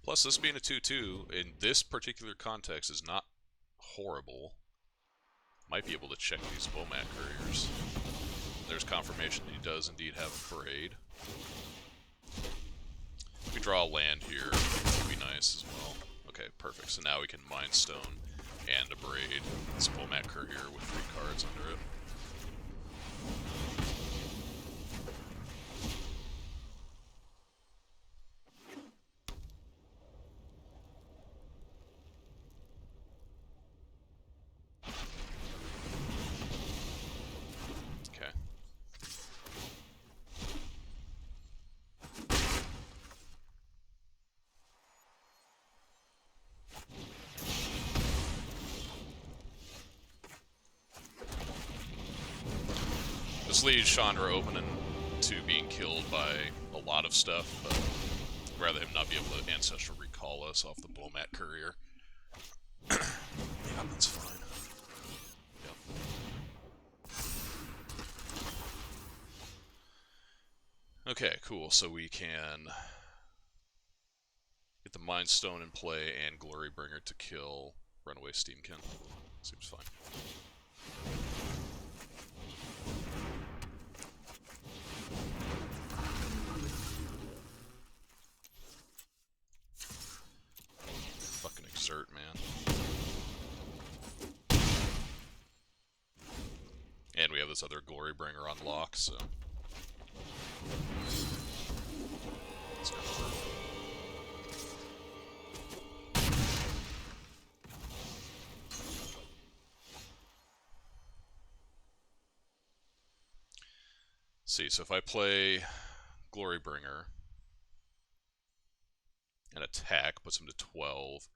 Plus, this being a 2/2 in this particular context is not horrible. Might be able to check these Bomat Couriers. There's confirmation that he does indeed have a Braid. If we draw a land here, it would be nice as well. Okay, perfect. So now we can Mind Stone and a Braid. It's a Bomat Courier with 3 cards under it. Okay. This leaves Chandra open to being killed by a lot of stuff, but I'd rather him not be able to Ancestral Recall us off the Bomat Courier. Yeah, that's fine. Yep. Okay, cool. So we can get the Mind Stone in play and Glorybringer to kill Runaway Steamkin. Seems fine. Fucking exert, man. And we have this other Glorybringer on lock, so... Let's go for it. See, so if I play Glorybringer and attack, puts him to 12,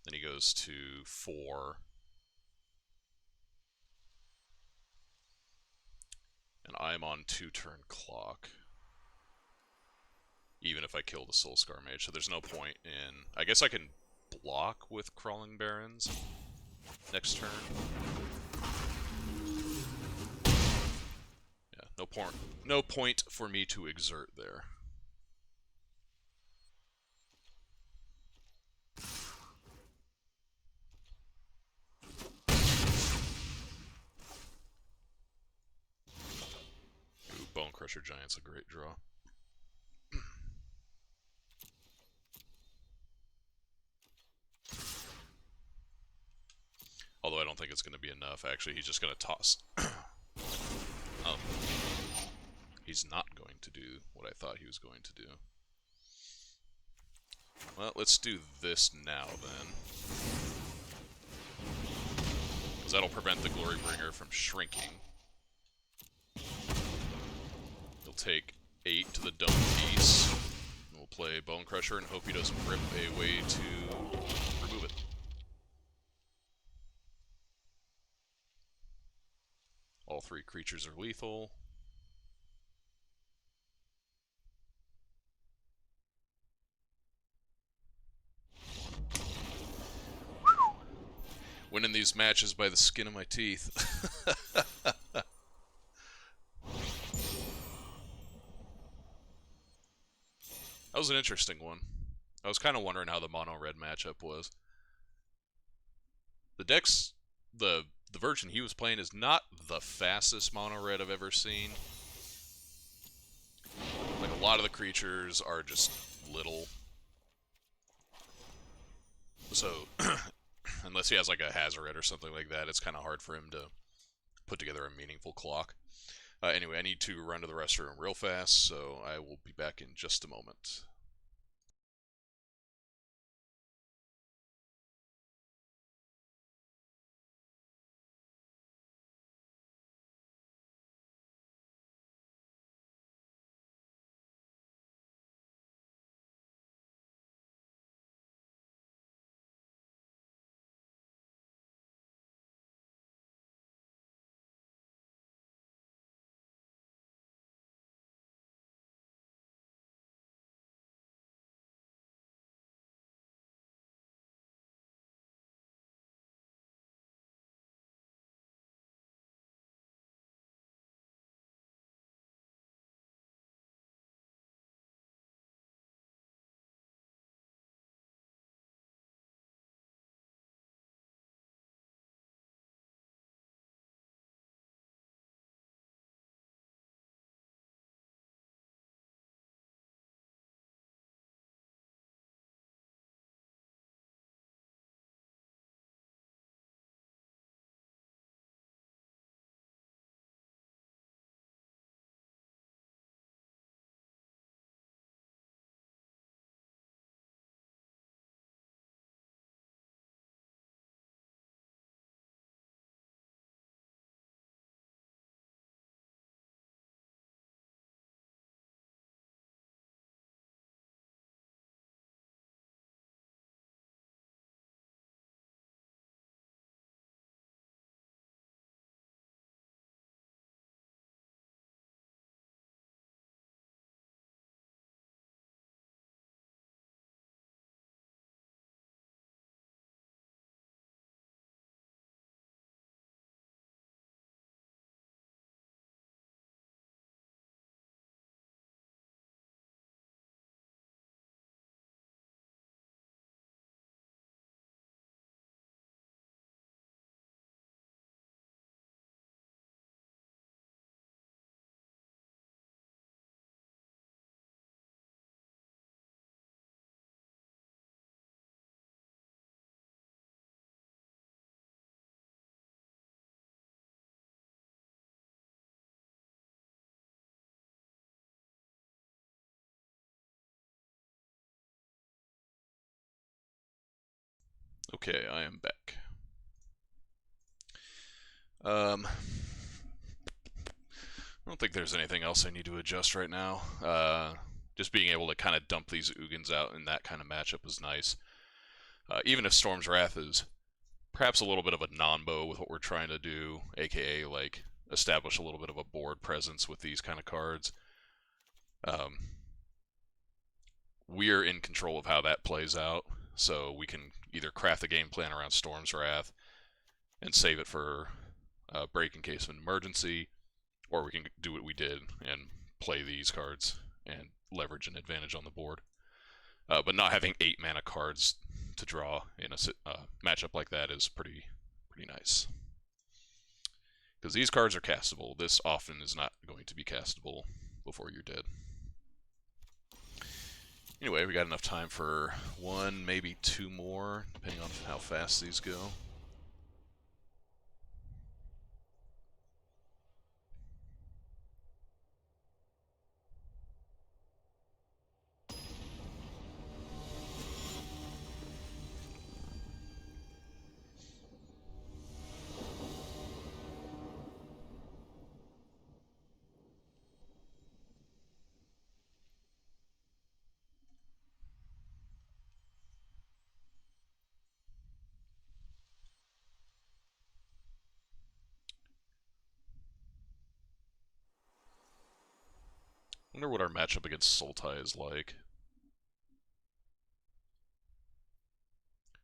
then he goes to 4. And I'm on 2-turn clock. Even if I kill the Soulscar Mage, so there's no point in... I guess I can block with Crawling Barrens next turn. point for me to exert there. Ooh, Bone Crusher Giant's a great draw. Although I don't think it's going to be enough. Actually, he's just going to toss. Oh. He's not going to do what I thought he was going to do. Well, let's do this now, then. Because that'll prevent the Glorybringer from shrinking. He'll take 8 to the dome piece. We'll play Bone Crusher and hope he doesn't rip a way to remove it. All 3 creatures are lethal. Winning these matches by the skin of my teeth. That was an interesting one. I was kind of wondering how the mono-red matchup was. The deck's... The version he was playing is not the fastest mono-red I've ever seen. Like, a lot of the creatures are just little. So, unless he has like a Hazoret or something like that, it's kind of hard for him to put together a meaningful clock. Anyway, I need to run to the restroom real fast, so I will be back in just a moment. Okay, I am back. I don't think there's anything else I need to adjust right now. Just being able to kind of dump these Ugins out in that kind of matchup is nice. Even if Storm's Wrath is perhaps a little bit of a non-bow with what we're trying to do, aka like establish a little bit of a board presence with these kind of cards. We're in control of how that plays out, so we can either craft a game plan around Storm's Wrath and save it for break in case of an emergency, Or we can do what we did and play these cards and leverage an advantage on the board. But not having 8 mana cards to draw in a matchup like that is pretty nice. Because these cards are castable. This often is not going to be castable before you're dead. Anyway, we got enough time for 1, maybe 2 more, depending on how fast these go. Wonder what our matchup against Sultai is like.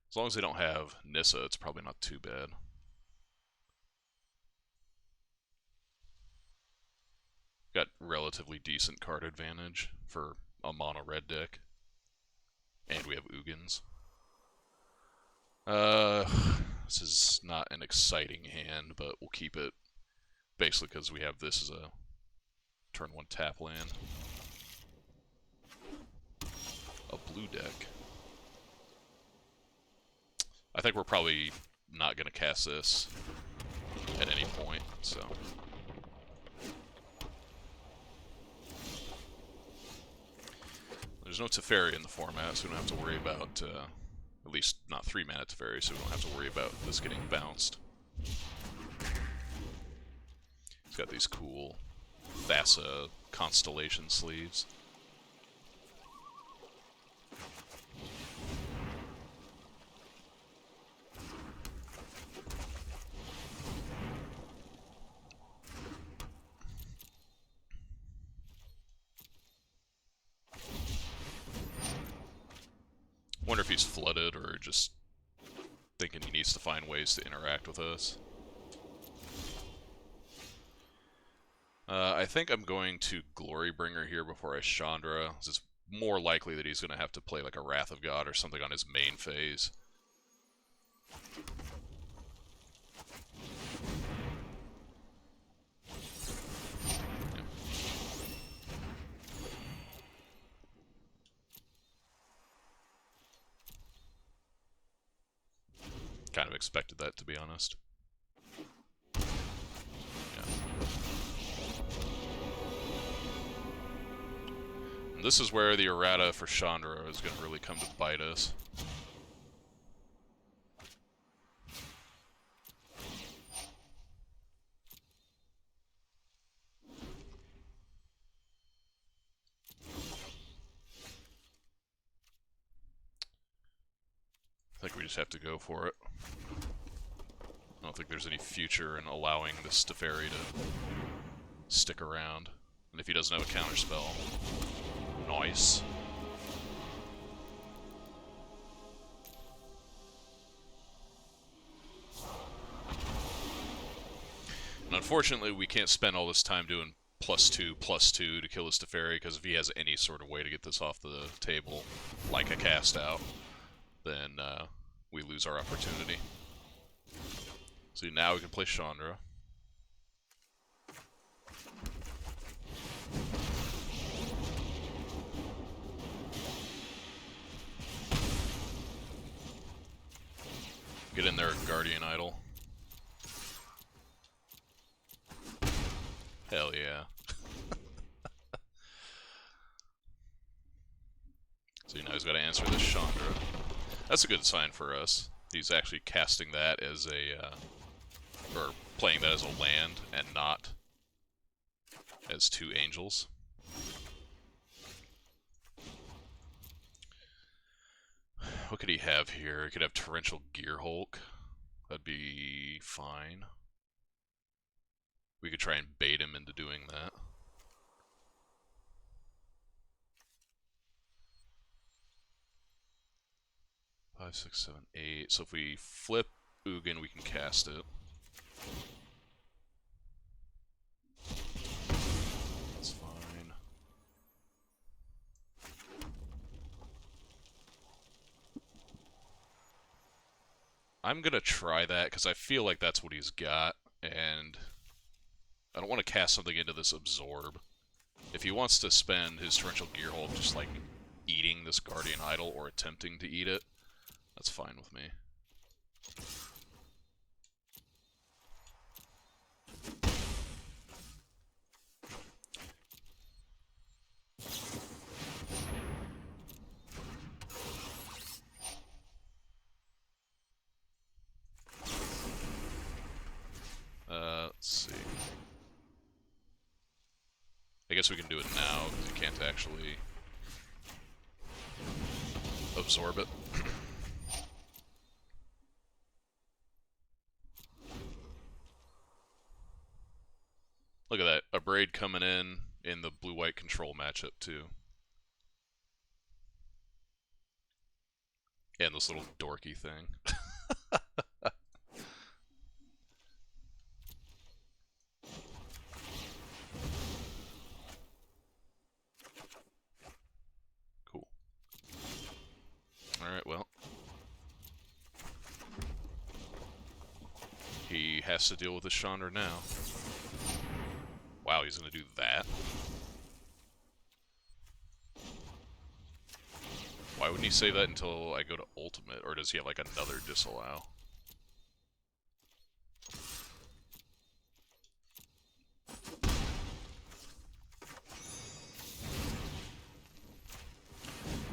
As long as they don't have Nissa, it's probably not too bad. Got relatively decent card advantage for a mono red deck. And we have Ugins. This is not an exciting hand, but we'll keep it basically because we have this as a turn 1 tap land. A blue deck. I think we're probably not going to cast this at any point, so. There's no Teferi in the format, so we don't have to worry about, at least not 3 mana Teferi, so we don't have to worry about this getting bounced. It's got these cool Thassa constellation sleeves. Wonder if he's flooded or just thinking he needs to find ways to interact with us. I think I'm going to Glorybringer here before I Chandra. It's more likely that he's going to have to play like a Wrath of God or something on his main phase. Kind of expected that, to be honest. And this is where the errata for Chandra is going to really come to bite us. I think we just have to go for it. I don't think there's any future in allowing this Teferi to stick around. And if he doesn't have a counterspell, nice. And unfortunately, we can't spend all this time doing +2/+2 to kill this Teferi, because if he has any sort of way to get this off the table, like a cast out, then we lose our opportunity. So now we can play Chandra. Get in there, Guardian Idol. Hell yeah. So now he's got to answer this Chandra. That's a good sign for us. He's actually casting that as a, or playing that as a land and not as 2 angels. What could he have here? He could have Torrential Gearhulk. That'd be fine. We could try and bait him into doing that. Five, 6, 7, 8. So if we flip Ugin, we can cast it. I'm gonna try that because I feel like that's what he's got, and I don't want to cast something into this absorb. If he wants to spend his torrential gearhold just like eating this guardian idol or attempting to eat it, that's fine with me. Let's see. I guess we can do it now, because you can't actually absorb it. Look at that, a Braid coming in the blue-white control matchup, too. And this little dorky thing. Cool. Alright, well. He has to deal with the Chandra now. Wow, he's gonna do that. Why wouldn't he say that until I go to ultimate? Or does he have like another disallow?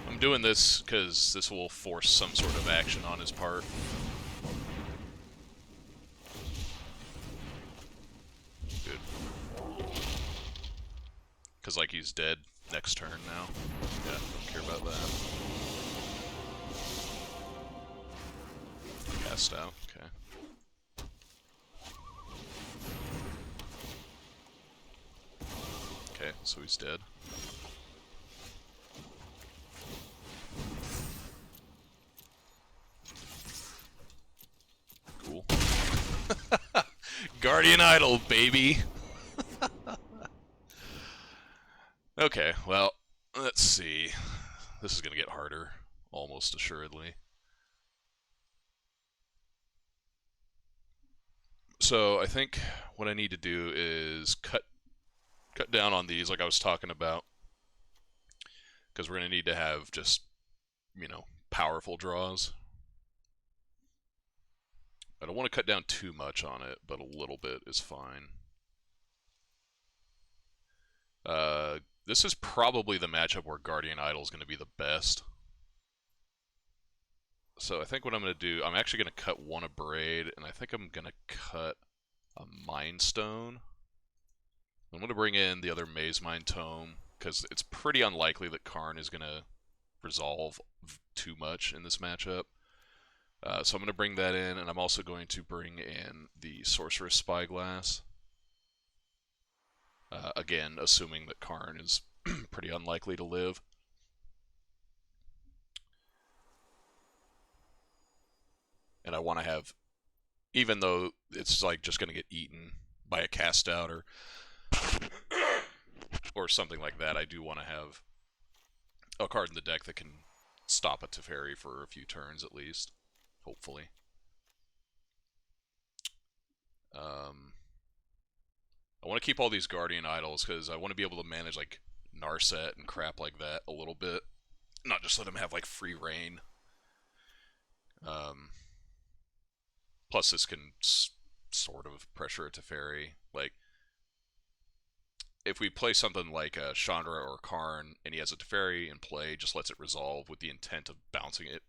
I'm doing this because this will force some sort of action on his part. Good. Because like he's dead next turn now. Yeah, don't care about that. Cast out, okay. Okay, so he's dead. Cool. Guardian Idol, baby! Okay, well, let's see. This is gonna get harder, almost assuredly. So I think what I need to do is cut down on these like I was talking about. Because we're going to need to have just, you know, powerful draws. I don't want to cut down too much on it, but a little bit is fine. This is probably the matchup where Guardian Idol is going to be the best. So I think what I'm going to do, I'm actually going to cut one Abrade, and I think I'm going to cut a Mind Stone. I'm going to bring in the other Maze Mind Tome, because it's pretty unlikely that Karn is going to resolve too much in this matchup. So I'm going to bring that in, and I'm also going to bring in the Sorceress Spyglass. Again, assuming that Karn is pretty unlikely to live. And I want to have, even though it's like just going to get eaten by a cast out or something like that, I do want to have a card in the deck that can stop a Teferi for a few turns at least, hopefully. I want to keep all these Guardian Idols because I want to be able to manage like Narset and crap like that a little bit, not just let him have like free reign. Plus this can sort of pressure a Teferi. Like, if we play something like a Chandra or Karn and he has a Teferi in play, just lets it resolve with the intent of bouncing it,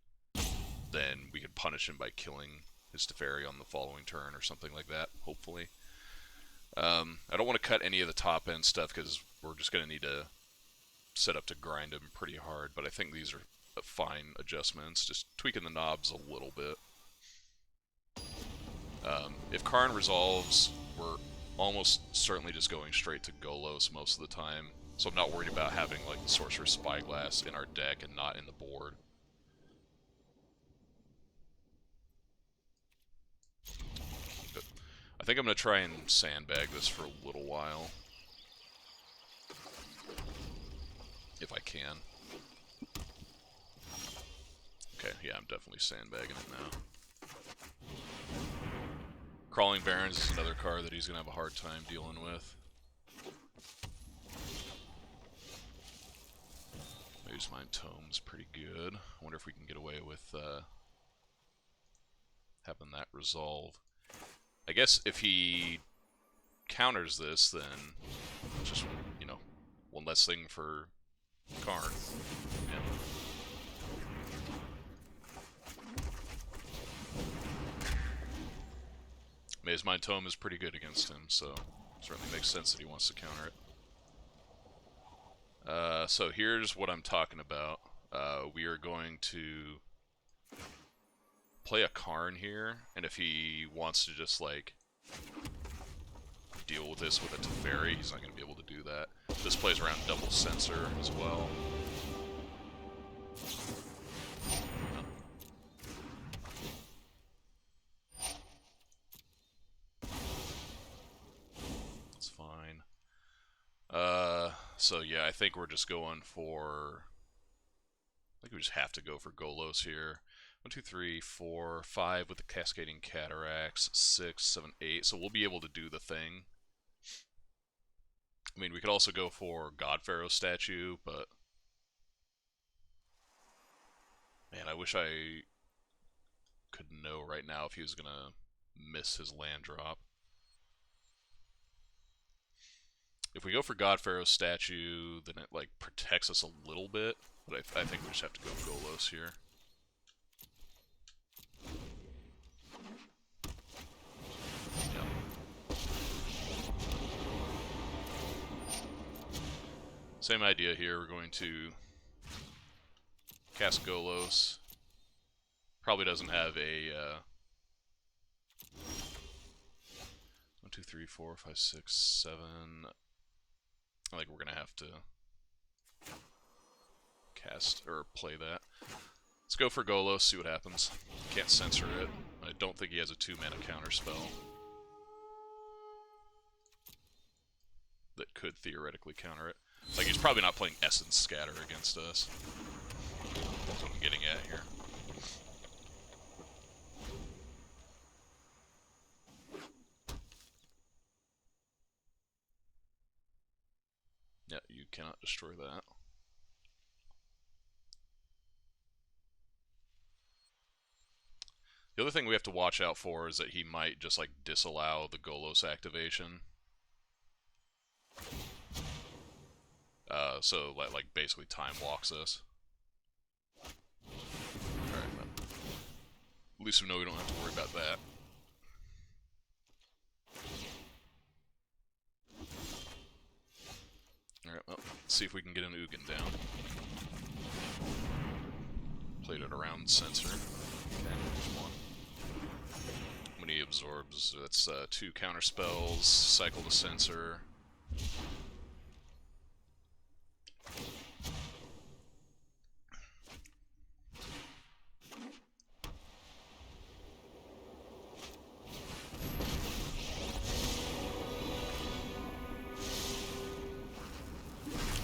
then we can punish him by killing his Teferi on the following turn or something like that, hopefully. I don't want to cut any of the top end stuff because we're just going to need to set up to grind him pretty hard, but I think these are fine adjustments, just tweaking the knobs a little bit. If Karn resolves, we're almost certainly just going straight to Golos most of the time, so I'm not worried about having like the Sorcerer's Spyglass in our deck and not in the board. But I think I'm going to try and sandbag this for a little while. If I can. Okay, yeah, I'm definitely sandbagging it now. Crawling Barrens is another card that he's going to have a hard time dealing with. Maze Mind Tome's pretty good. I wonder if we can get away with having that resolve. I guess if he counters this, then just, you know, one less thing for Karn. Yeah. Maze Mind Tome is pretty good against him, so certainly makes sense that he wants to counter it. So here's what I'm talking about. We are going to play a Karn here, and if he wants to just, like, deal with this with a Teferi, he's not going to be able to do that. This plays around double Censor as well. That's fine. So yeah, I think we're just going for... I think we just have to go for Golos here. 1, 2, 3, 4, 5 with the Cascading Cataracts, 6, 7, 8. So we'll be able to do the thing. I mean, we could also go for God Pharaoh statue, but... Man, I wish I could know right now if he was going to miss his land drop. If we go for God Pharaoh statue, then it, like, protects us a little bit. But I think we just have to go Golos here. Yeah. Same idea here. We're going to cast Golos. Probably doesn't have a 1, 2, 3, 4, 5, 6, 7. I think we're gonna have to cast or play that. Let's go for Golos, see what happens. Can't censor it. I don't think he has a 2-mana counter spell that could theoretically counter it. Like, he's probably not playing Essence Scatter against us. That's what I'm getting at here. Yeah, you cannot destroy that. The other thing we have to watch out for is that he might just, like, disallow the Golos activation. So, like basically time walks us. Alright, then. At least we know we don't have to worry about that. Alright, well, let's see if we can get an Ugin down. Played it around Censor. Okay, there's one. When he absorbs, that's 2 counter spells, cycle to Censor.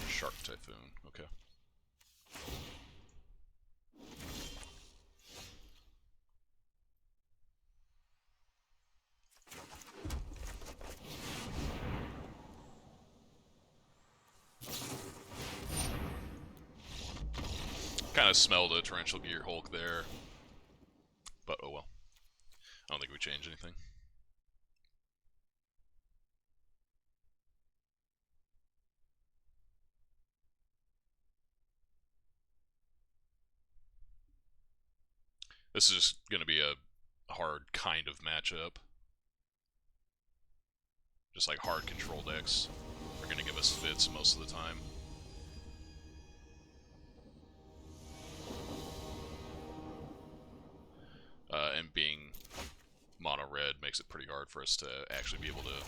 Shark Typhoon, okay. Kind of smelled a Torrential Gear Hulk there, but oh well. I don't think we changed anything. This is just going to be a hard kind of matchup. Just like hard control decks are going to give us fits most of the time. And being mono red makes it pretty hard for us to actually be able to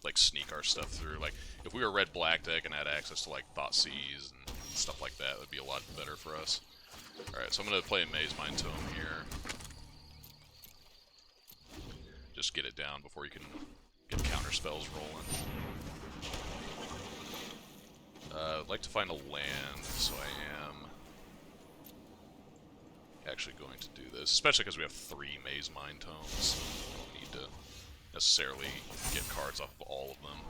like sneak our stuff through. Like if we were red black deck and had access to like Thoughtseize and stuff like that, would be a lot better for us. Alright, so I'm going to play a Maze Mind Tome here. Just get it down before you can get counter spells rolling. I'd like to find a land, so I am actually going to do this, especially because we have 3 Maze Mind Tomes. I don't need to necessarily get cards off of all of them.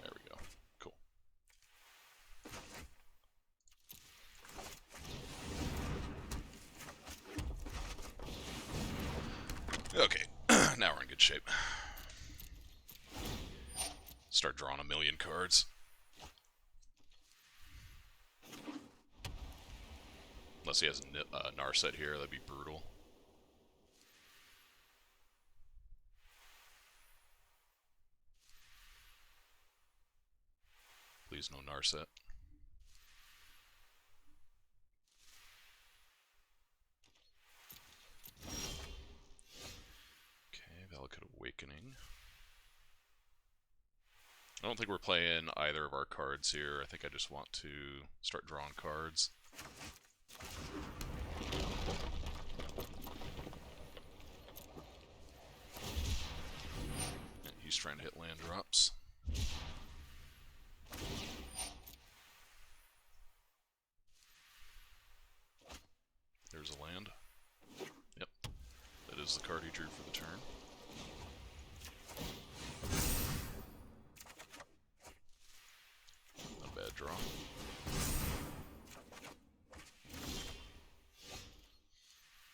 There we go. Cool. Okay, now we're in good shape. Start drawing a million cards. Unless he has a Narset here, that'd be brutal. Please no Narset. Okay, Valakut Awakening. I don't think we're playing either of our cards here. I think I just want to start drawing cards. And he's trying to hit land drops. There's a land. Yep. That is the card he drew for the turn. Not a bad draw.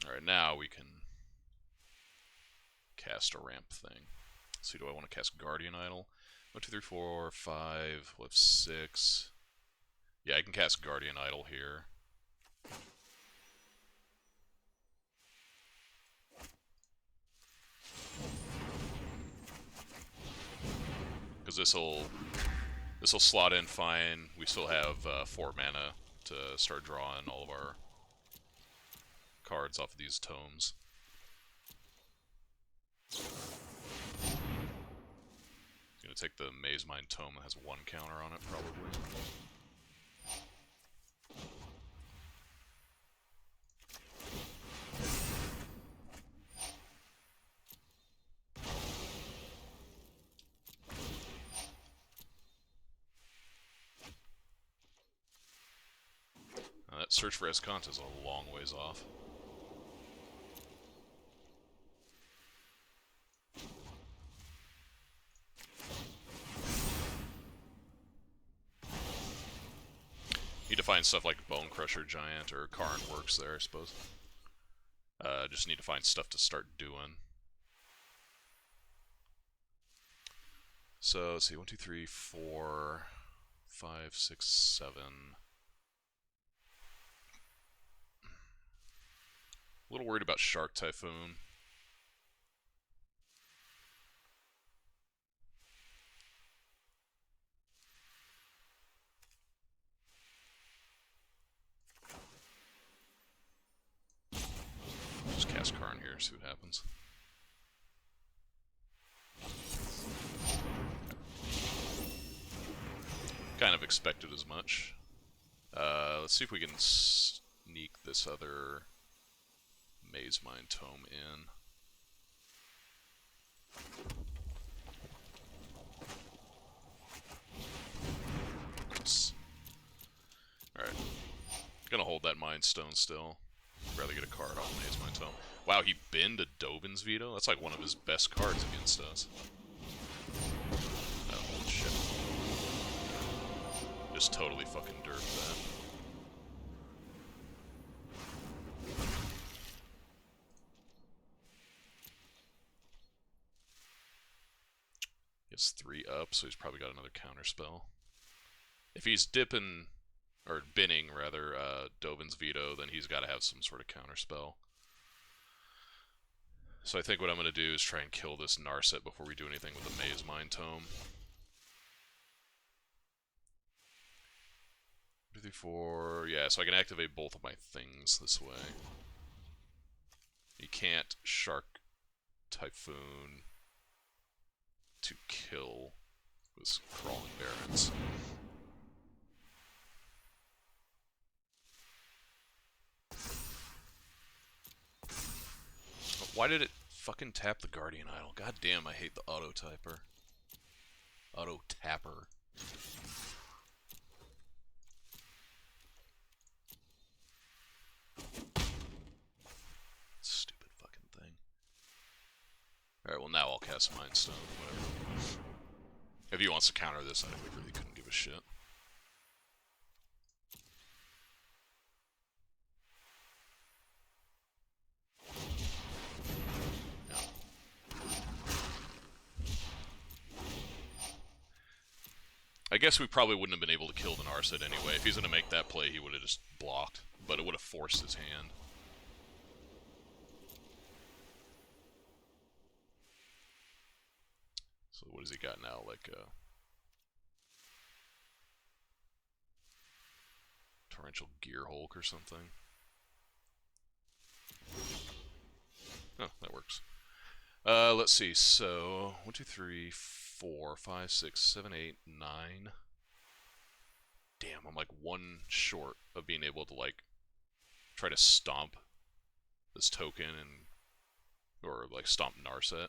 Alright, now we can cast a ramp thing. Let's see, do I want to cast Guardian Idol? 1, 2, 3, 4, 5, we'll have 6. Yeah, I can cast Guardian Idol here. Because this'll slot in fine. We still have 4 mana to start drawing all of our cards off of these tomes. Gonna take the Maze Mind Tome that has 1 counter on it, probably. That Search for Escant is a long ways off. Need to find stuff like Bone Crusher Giant or Karn Works there, I suppose. Just need to find stuff to start doing. So, let's see, 1, 2, 3, 4, 5, 6, 7. A little worried about Shark Typhoon. Just cast Karn here, see what happens. Kind of expected as much. Let's see if we can sneak this other Maze Mind Tome in. Nice. Alright. Gonna hold that Mind Stone still. Rather get a card off Maze Mind Tome. Wow, he binned a Dovin's Veto? That's like one of his best cards against us. Oh, holy shit. Just totally fucking derped that. He has 3 up, so he's probably got another counter spell. If he's dipping, or binning rather, Dovin's Veto, then he's got to have some sort of counter spell. So I think what I'm going to do is try and kill this Narset before we do anything with the Maze Mind Tome. 2, 3, 4, yeah, so I can activate both of my things this way. You can't Shark Typhoon to kill this Crawling Barrens. Why did it fucking tap the Guardian Idol? God damn, I hate the auto-typer. Auto-tapper. Stupid Alright, well now I'll cast Mind Stone, whatever. If he wants to counter this, I really couldn't give a shit. I guess we probably wouldn't have been able to kill the Narset anyway. If he's going to make that play, he would have just blocked. But it would have forced his hand. So what has he got now? Like, Torrential Gear Hulk or something? Oh, that works. Let's see. So, 1, 2, 3, 4, 5, 6, 7, 8, 9. Damn, I'm like one short of being able to, like, try to stomp this token and, or, like, stomp Narset.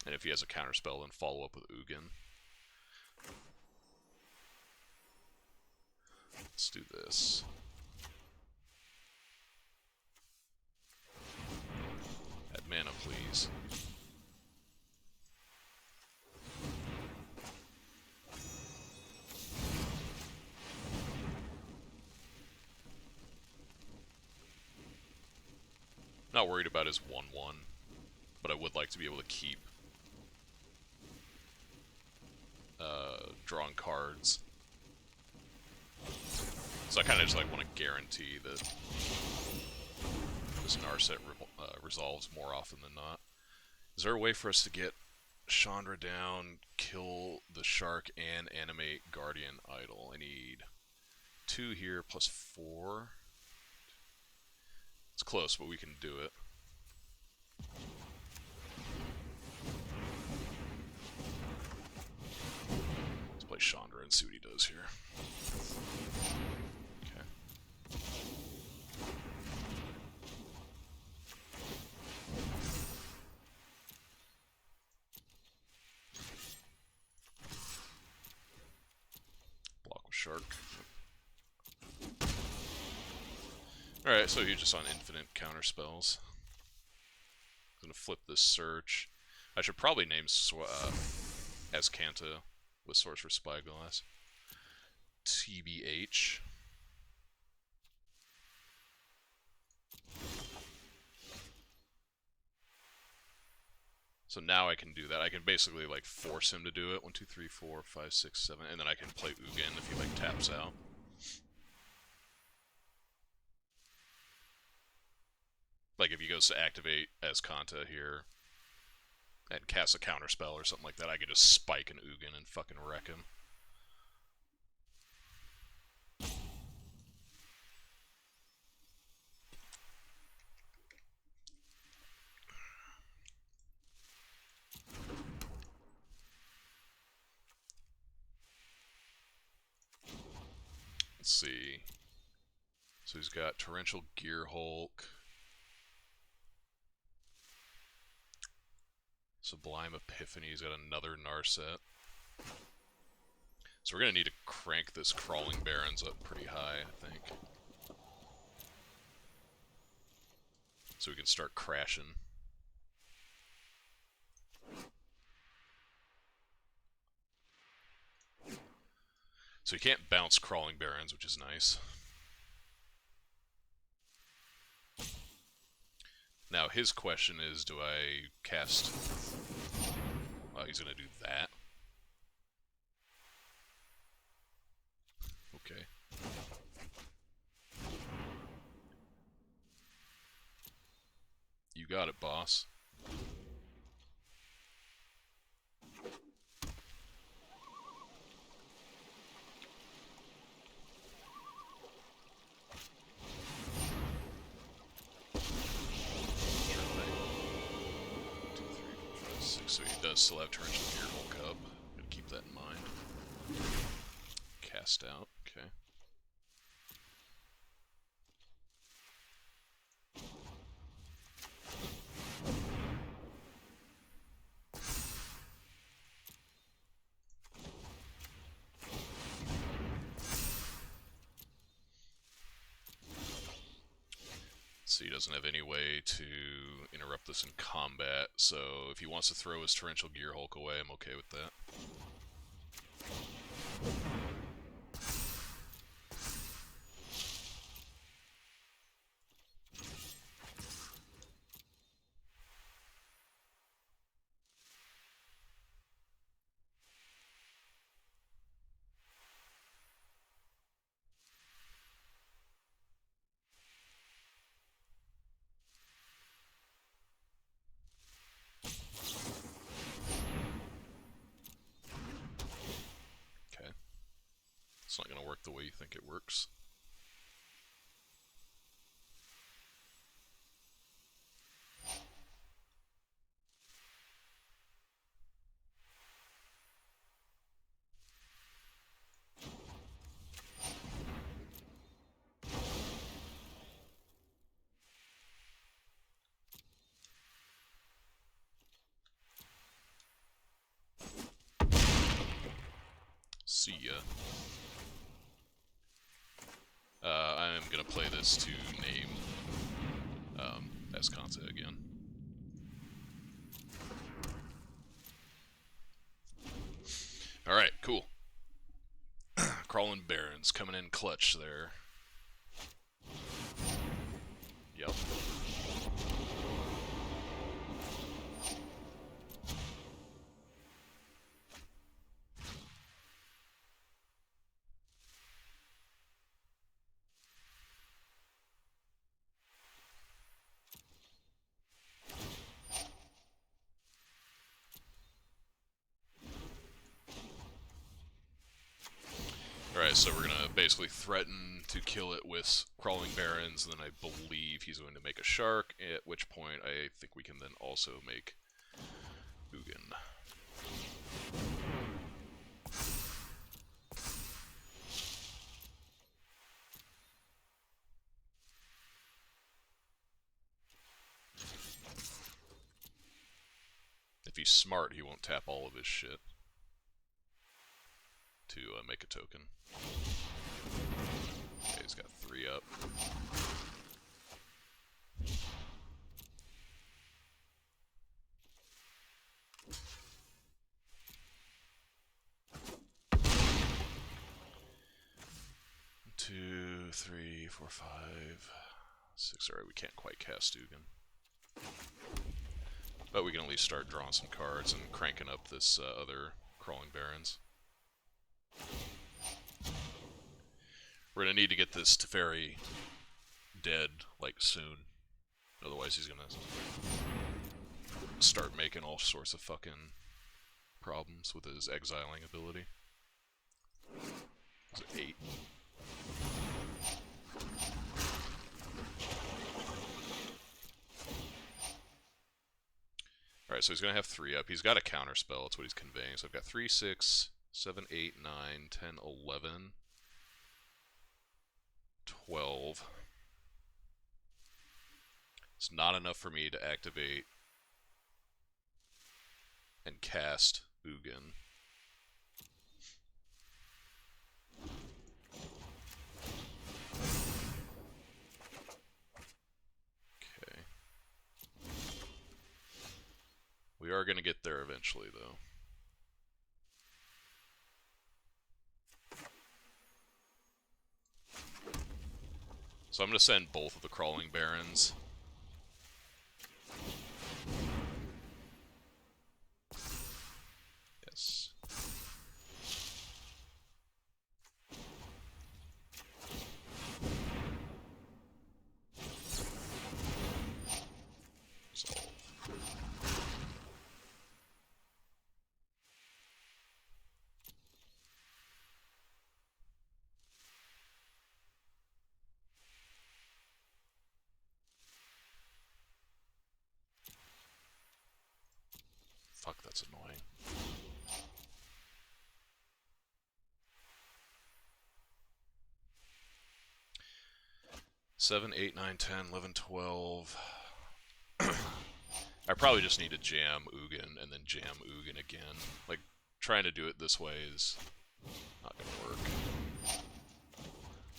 And if he has a counterspell, then follow up with Ugin. Let's do this. Add mana, please. Not worried about his 1/1, but I would like to be able to keep drawing cards. So I kind of just like want to guarantee that this Narset resolves more often than not. Is there a way for us to get Chandra down, kill the shark, and animate Guardian Idol? I need 2 here plus 4. It's close, but we can do it. Let's play Chandra and see what he does here. Okay. Block with Shark. Alright, so you're just on infinite counter spells. I'm gonna flip this search. I should probably name Azcanta with Sorcerer Spyglass. TBH. So now I can do that. I can basically like force him to do it. 1, 2, 3, 4, 5, 6, 7, and then I can play Ugin if he like taps out. Like if he goes to activate Azcanta here and cast a counterspell or something like that, I could just spike an Ugin and fucking wreck him. Let's see. So he's got Torrential Gear Hulk, Sublime Epiphany, he's got another Narset. So we're going to need to crank this Crawling Barrens up pretty high, I think. So we can start crashing. So you can't bounce Crawling Barrens, which is nice. Now his question is, do I cast... Oh, he's going to do that. Okay. You got it, boss. So he does still have Torrential Gear Hulk up. I'm gonna keep that in mind. Cast out, okay. So he doesn't have any way to interrupt this in combat, so if he wants to throw his Torrential Gear Hulk away, I'm okay with that. Okay. It's not going to work the way you think it works. See ya. I'm gonna play this to name Escanta again. Alright, cool. Crawling Barons coming in clutch there. Yep. Alright, so we're gonna basically threaten to kill it with Crawling Barons, and then I believe he's going to make a Shark, at which point I think we can then also make Ugin. If he's smart, he won't tap all of his shit to make a token. Okay, he's got 3 up. Two, 3, 4, 5, 6. Alright, we can't quite cast Ugin. But we can at least start drawing some cards and cranking up this other Crawling Barons. We're gonna need to get this Teferi dead, like, soon. Otherwise he's gonna start making all sorts of fucking problems with his exiling ability. Is it 8? Alright, so he's going to have 3 up. He's got a counterspell, that's what he's conveying. So I've got 3, 6, 7, 8, 9, 10, 11, 12. It's not enough for me to activate and cast Ugin. Okay. We are going to get there eventually, though. So I'm going to send both of the Crawling Barons. Yes. Resolve. Fuck, that's annoying. Seven, 8, 9, 10, 11, 12. I probably just need to jam Ugin and then jam Ugin again. Like, trying to do it this way is not gonna work.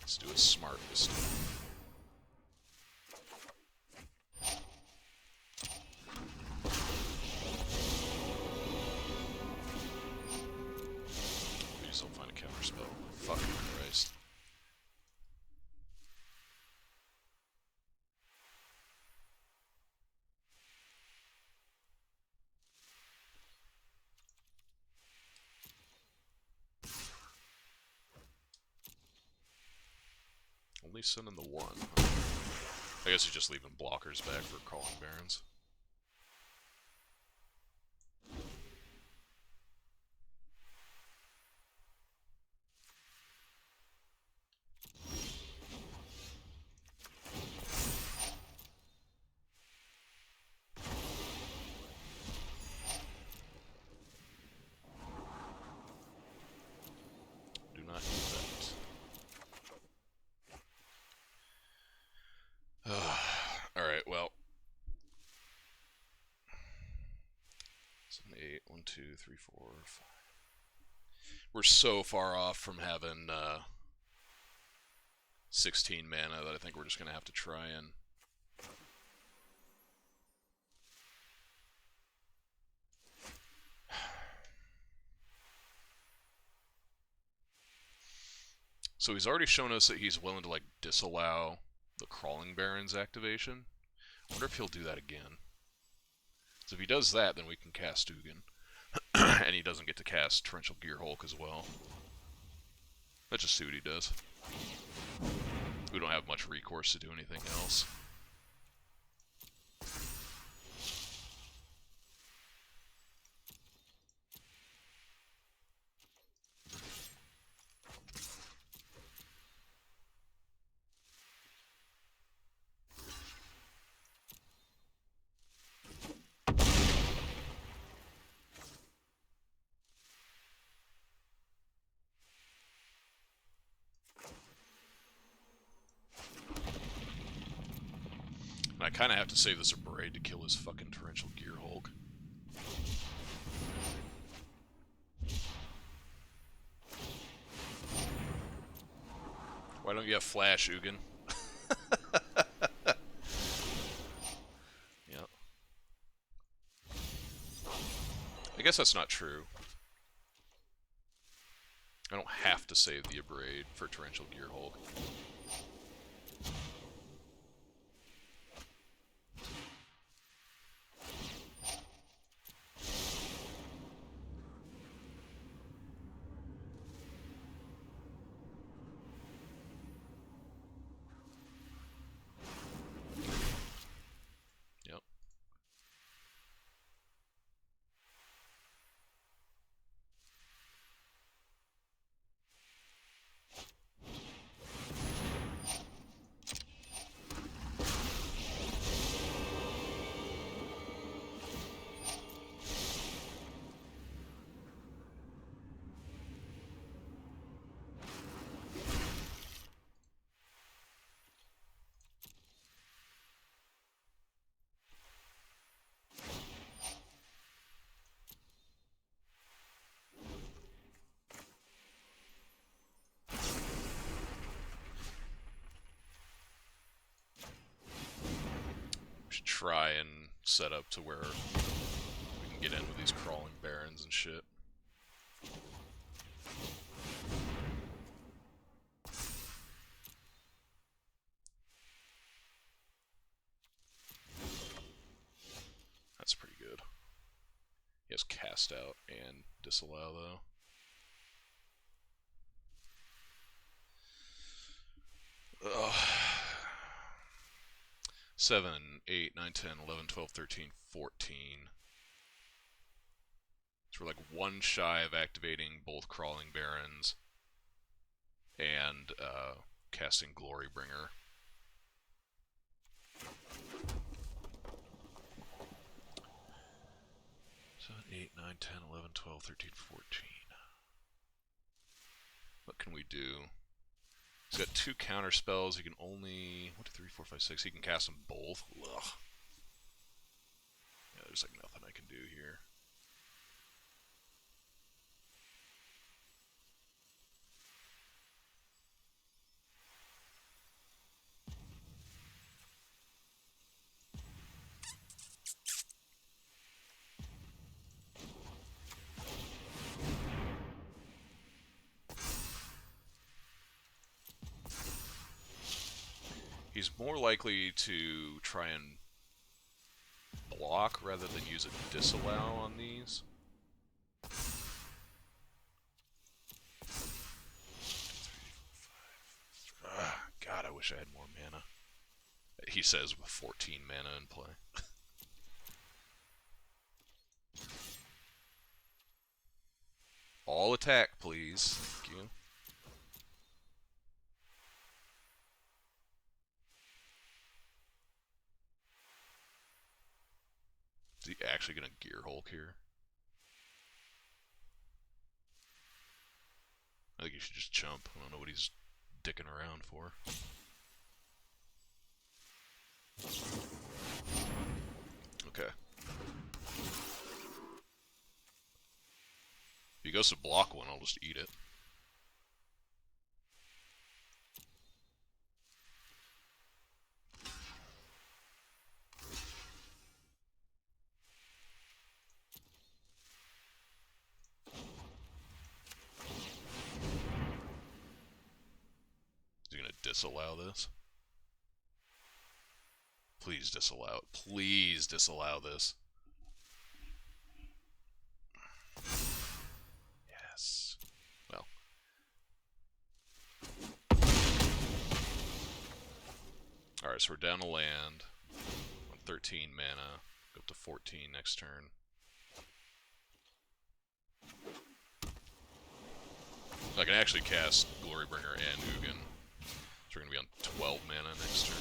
Let's do it smart this time. Only sending the one. I guess he's just leaving blockers back for Crawling Barrens. Do not use that. Alright, well. 7, 8, 1, 2, 3, 4, 5. We're so far off from having 16 mana that I think we're just going to have to try and... So he's already shown us that he's willing to, like, disallow the Crawling Barrens activation. I wonder if he'll do that again. So if he does that, then we can cast Ugin. And he doesn't get to cast Torrential Gearhulk as well. Let's just see what he does. We don't have much recourse to do anything else. I kind of have to save this Abrade to kill his fucking Torrential Gearhulk. Why don't you have Flash, Ugin? Yep. I guess that's not true. I don't have to save the Abrade for Torrential Gearhulk. Try and set up to where we can get in with these Crawling Barrens and shit. That's pretty good. He has Cast Out and Disallow, though. 7, 8, 9, 10, 11, 12, 13, 14. So we're like one shy of activating both Crawling Barrens and casting Glorybringer. So 8, 9, 10, 11, 12, 13, 14. What can we do? He's got 2 counter spells. He can only 1, 2, 3, 4, 5, 6. He can cast them both. Ugh. Yeah, there's like nothing I can do here. He's more likely to try and block rather than use a disallow on these. God, I wish wish I had more mana. He says with 14 mana in play. All attack, please. Thank you. Is he actually gonna Gear Hulk here? I think he should just jump. I don't know what he's dicking around for. Okay. If he goes to block one, I'll just eat it. Is he gonna disallow this? Please disallow it. Please disallow this. Yes. Well. Alright, so we're down a land. On 13 mana. Go up to 14 next turn. I can actually cast Glorybringer and Ugin. So we're going to be on 12 mana next turn.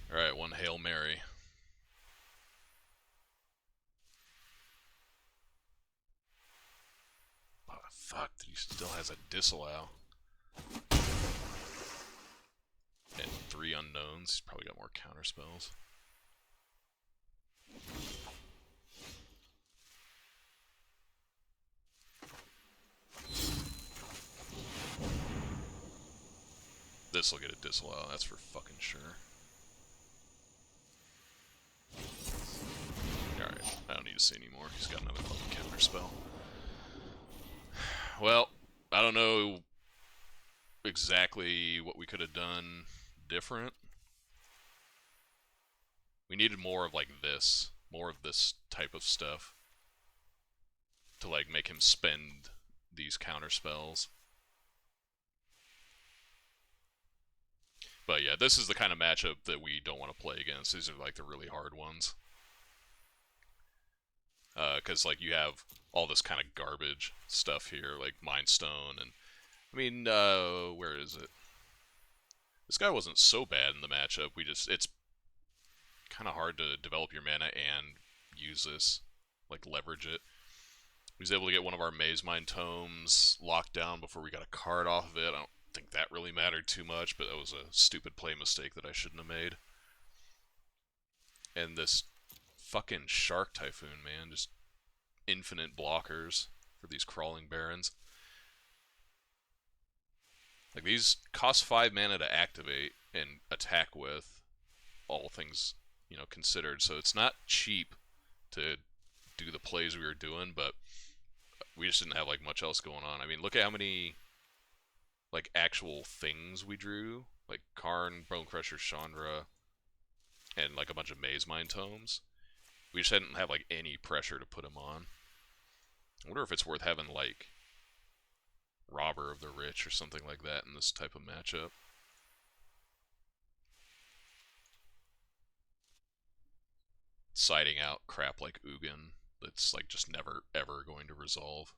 Alright, one Hail Mary. Oh, fuck, he still has a disallow. And 3 unknowns. He's probably got more counter spells. This will get a disallow, that's for fucking sure. Alright, I don't need to see anymore. He's got another fucking counter spell. Well, I don't know exactly what we could have done different. We needed more of like this, more of this type of stuff to like make him spend these counter spells. But yeah, this is the kind of matchup that we don't want to play against. These are like the really hard ones. Because like you have all this kind of garbage stuff here, like Mind Stone, and I mean, where is it? This guy wasn't so bad in the matchup. It's kind of hard to develop your mana and use this, like leverage it. He was able to get one of our Maze Mind Tomes locked down before we got a card off of it. I don't think that really mattered too much, but that was a stupid play mistake that I shouldn't have made. And this fucking Shark Typhoon, man, just infinite blockers for these Crawling Barons. Like, these cost 5 mana to activate and attack with, all things, you know, considered. So it's not cheap to do the plays we were doing, but we just didn't have, like, much else going on. I mean, look at how many, like, actual things we drew. Like, Karn, Bonecrusher, Chandra, and, like, a bunch of Maze Mind Tomes. We just didn't have, like, any pressure to put them on. I wonder if it's worth having, like, Robber of the Rich or something like that in this type of matchup. Siding out crap like Ugin that's, like, just never, ever going to resolve.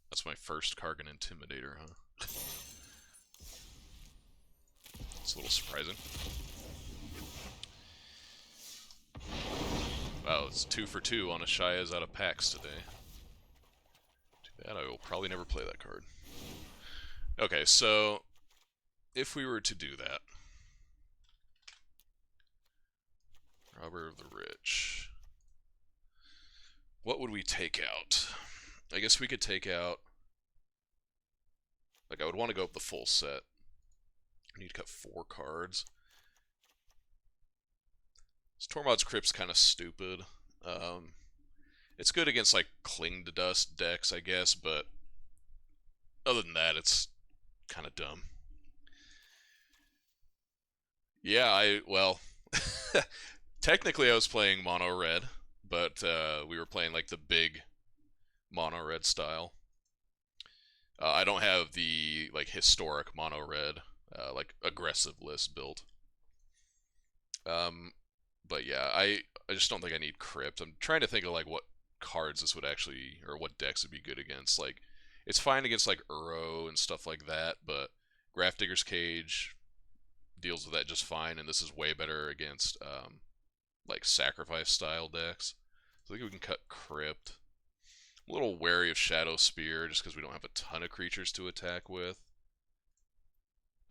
That's my first Kargan Intimidator, huh? It's a little surprising. Wow, it's 2 for 2 on Ashiya's out of packs today. Too bad I will probably never play that card. Okay, so if we were to do that, Robber of the Rich, what would we take out? I guess we could take out, like, I would want to go up the full set. I need to cut 4 cards. This Tormod's Crypt's kind of stupid. It's good against like Cling to Dust decks, I guess, but other than that, it's kind of dumb. Yeah, well, technically I was playing mono red, but we were playing like the big mono red style. I don't have the like historic mono red, like aggressive list built. Um, but yeah, I just don't think I need crypt. I'm trying to think of like what cards this would actually, or what decks would be good against. Like, it's fine against like Uro and stuff like that, but Grafdigger's Cage deals with that just fine, and this is way better against like sacrifice style decks. So I think we can cut crypt. I'm a little wary of Shadow Spear just because we don't have a ton of creatures to attack with.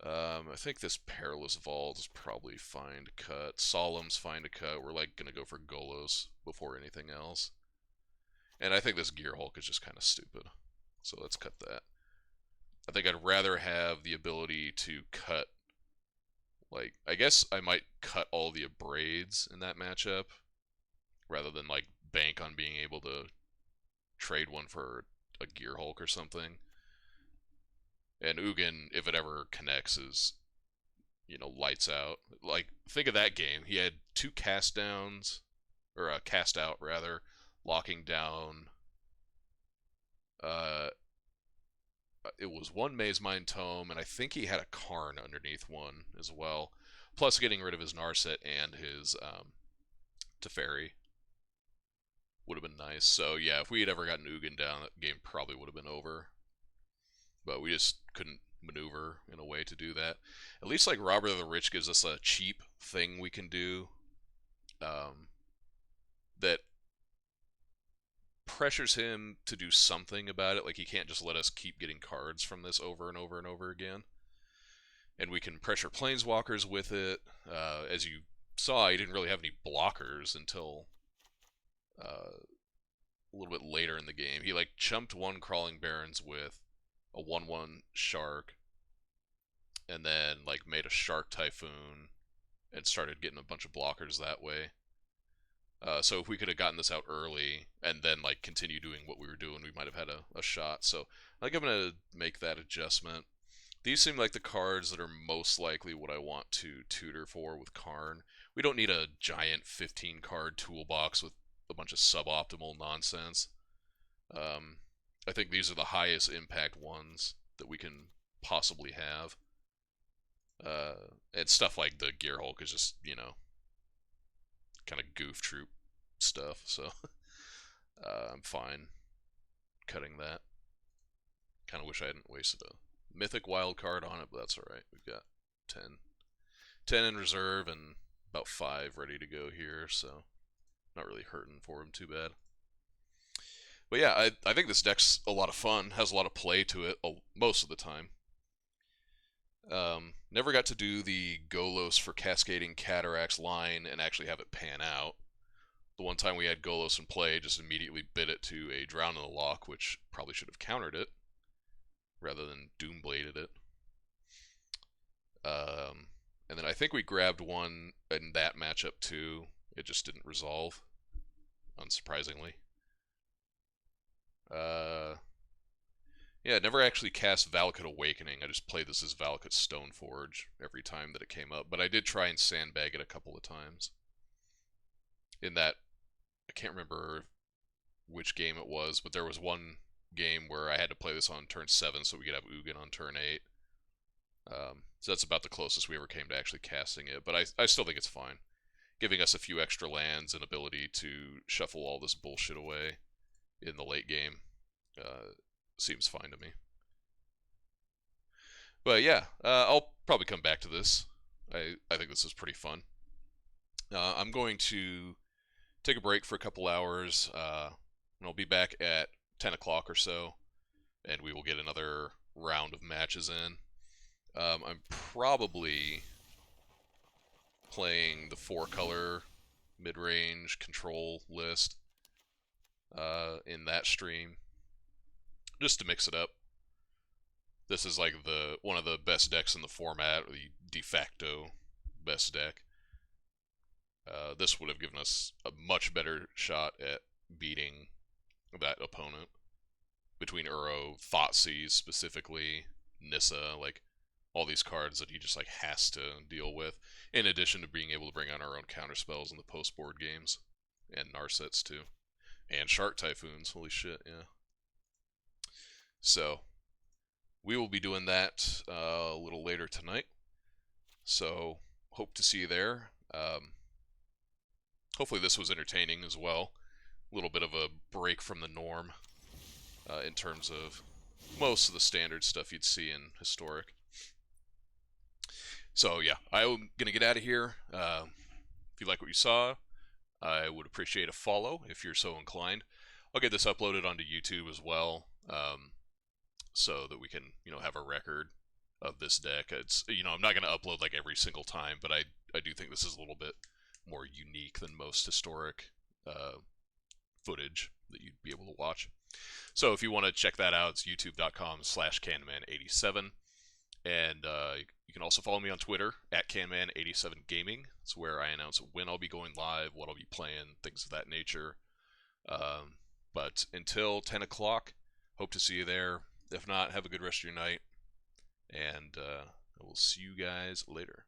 I think this Perilous Vault is probably fine to cut. Solemn's fine to cut. We're like gonna go for Golos before anything else. And I think this Gear Hulk is just kind of stupid. So let's cut that. I think I'd rather have the ability to cut, like, I guess I might cut all the Abrades in that matchup rather than like bank on being able to trade one for a Gear Hulk or something. And Ugin, if it ever connects, is, lights out. Like, think of that game. He had 2 cast downs, or cast out rather, locking down. Uh, it was 1 Maze Mind Tome, and I think he had a Karn underneath one as well. Plus getting rid of his Narset and his Teferi would have been nice. So yeah, if we had ever gotten Ugin down, that game probably would have been over. But we just couldn't maneuver in a way to do that. At least like Robber of the Rich gives us a cheap thing we can do that pressures him to do something about it. Like, he can't just let us keep getting cards from this over and over and over again. And we can pressure Planeswalkers with it. As you saw, he didn't really have any blockers until a little bit later in the game. He like chumped 1 Crawling Barrens with a 1/1 Shark, and then like made a Shark Typhoon and started getting a bunch of blockers that way. So if we could have gotten this out early and then like continue doing what we were doing, we might have had a shot. So I think I'm gonna make that adjustment. These seem like the cards that are most likely what I want to tutor for with Karn. We don't need a giant 15 card toolbox with a bunch of suboptimal nonsense. I think these are the highest impact ones that we can possibly have. And stuff like the Gear Hulk is just, kind of goof troop stuff. So I'm fine cutting that. Kind of wish I hadn't wasted a mythic wild card on it, but that's alright. We've got 10 in reserve and about 5 ready to go here, so not really hurting for him too bad. But yeah, I think this deck's a lot of fun, has a lot of play to it most of the time. Never got to do the Golos for Cascading Cataracts line and actually have it pan out. The one time we had Golos in play, just immediately bid it to a Drown in the Loch, which probably should have countered it rather than Doombladed it. And then I think we grabbed one in that matchup too. It just didn't resolve, unsurprisingly. Yeah, never actually cast Valakut Awakening. I just played this as Valakut Stoneforge every time that it came up. But I did try and sandbag it a couple of times. In that, I can't remember which game it was, but there was one game where I had to play this on turn 7 so we could have Ugin on turn 8. So that's about the closest we ever came to actually casting it. But I still think it's fine. Giving us a few extra lands and ability to shuffle all this bullshit away in the late game seems fine to me. But yeah, I'll probably come back to this. I think this is pretty fun. I'm going to take a break for a couple hours, and I'll be back at 10 o'clock or so, and we will get another round of matches in. I'm probably playing the 4-color mid-range control list in that stream, just to mix it up. This is like one of the best decks in the format, or the de facto best deck. This would have given us a much better shot at beating that opponent. Between Uro, Thoughtseize specifically, Nissa, like all these cards that he just like has to deal with. In addition to being able to bring on our own counterspells in the post board games and Narsets too, and Shark Typhoons. Holy shit, yeah. So we will be doing that a little later tonight. So hope to see you there. Hopefully this was entertaining as well. A little bit of a break from the norm in terms of most of the standard stuff you'd see in Historic. So yeah, I'm gonna get out of here. If you like what you saw, I would appreciate a follow if you're so inclined. I'll get this uploaded onto YouTube as well, so that we can, have a record of this deck. It's, I'm not going to upload like every single time, but I do think this is a little bit more unique than most Historic footage that you'd be able to watch. So if you want to check that out, it's youtube.com/canman87. And you can also follow me on Twitter at Canman87Gaming. It's where I announce when I'll be going live, what I'll be playing, things of that nature. But until 10 o'clock, hope to see you there. If not, have a good rest of your night. And I will see you guys later.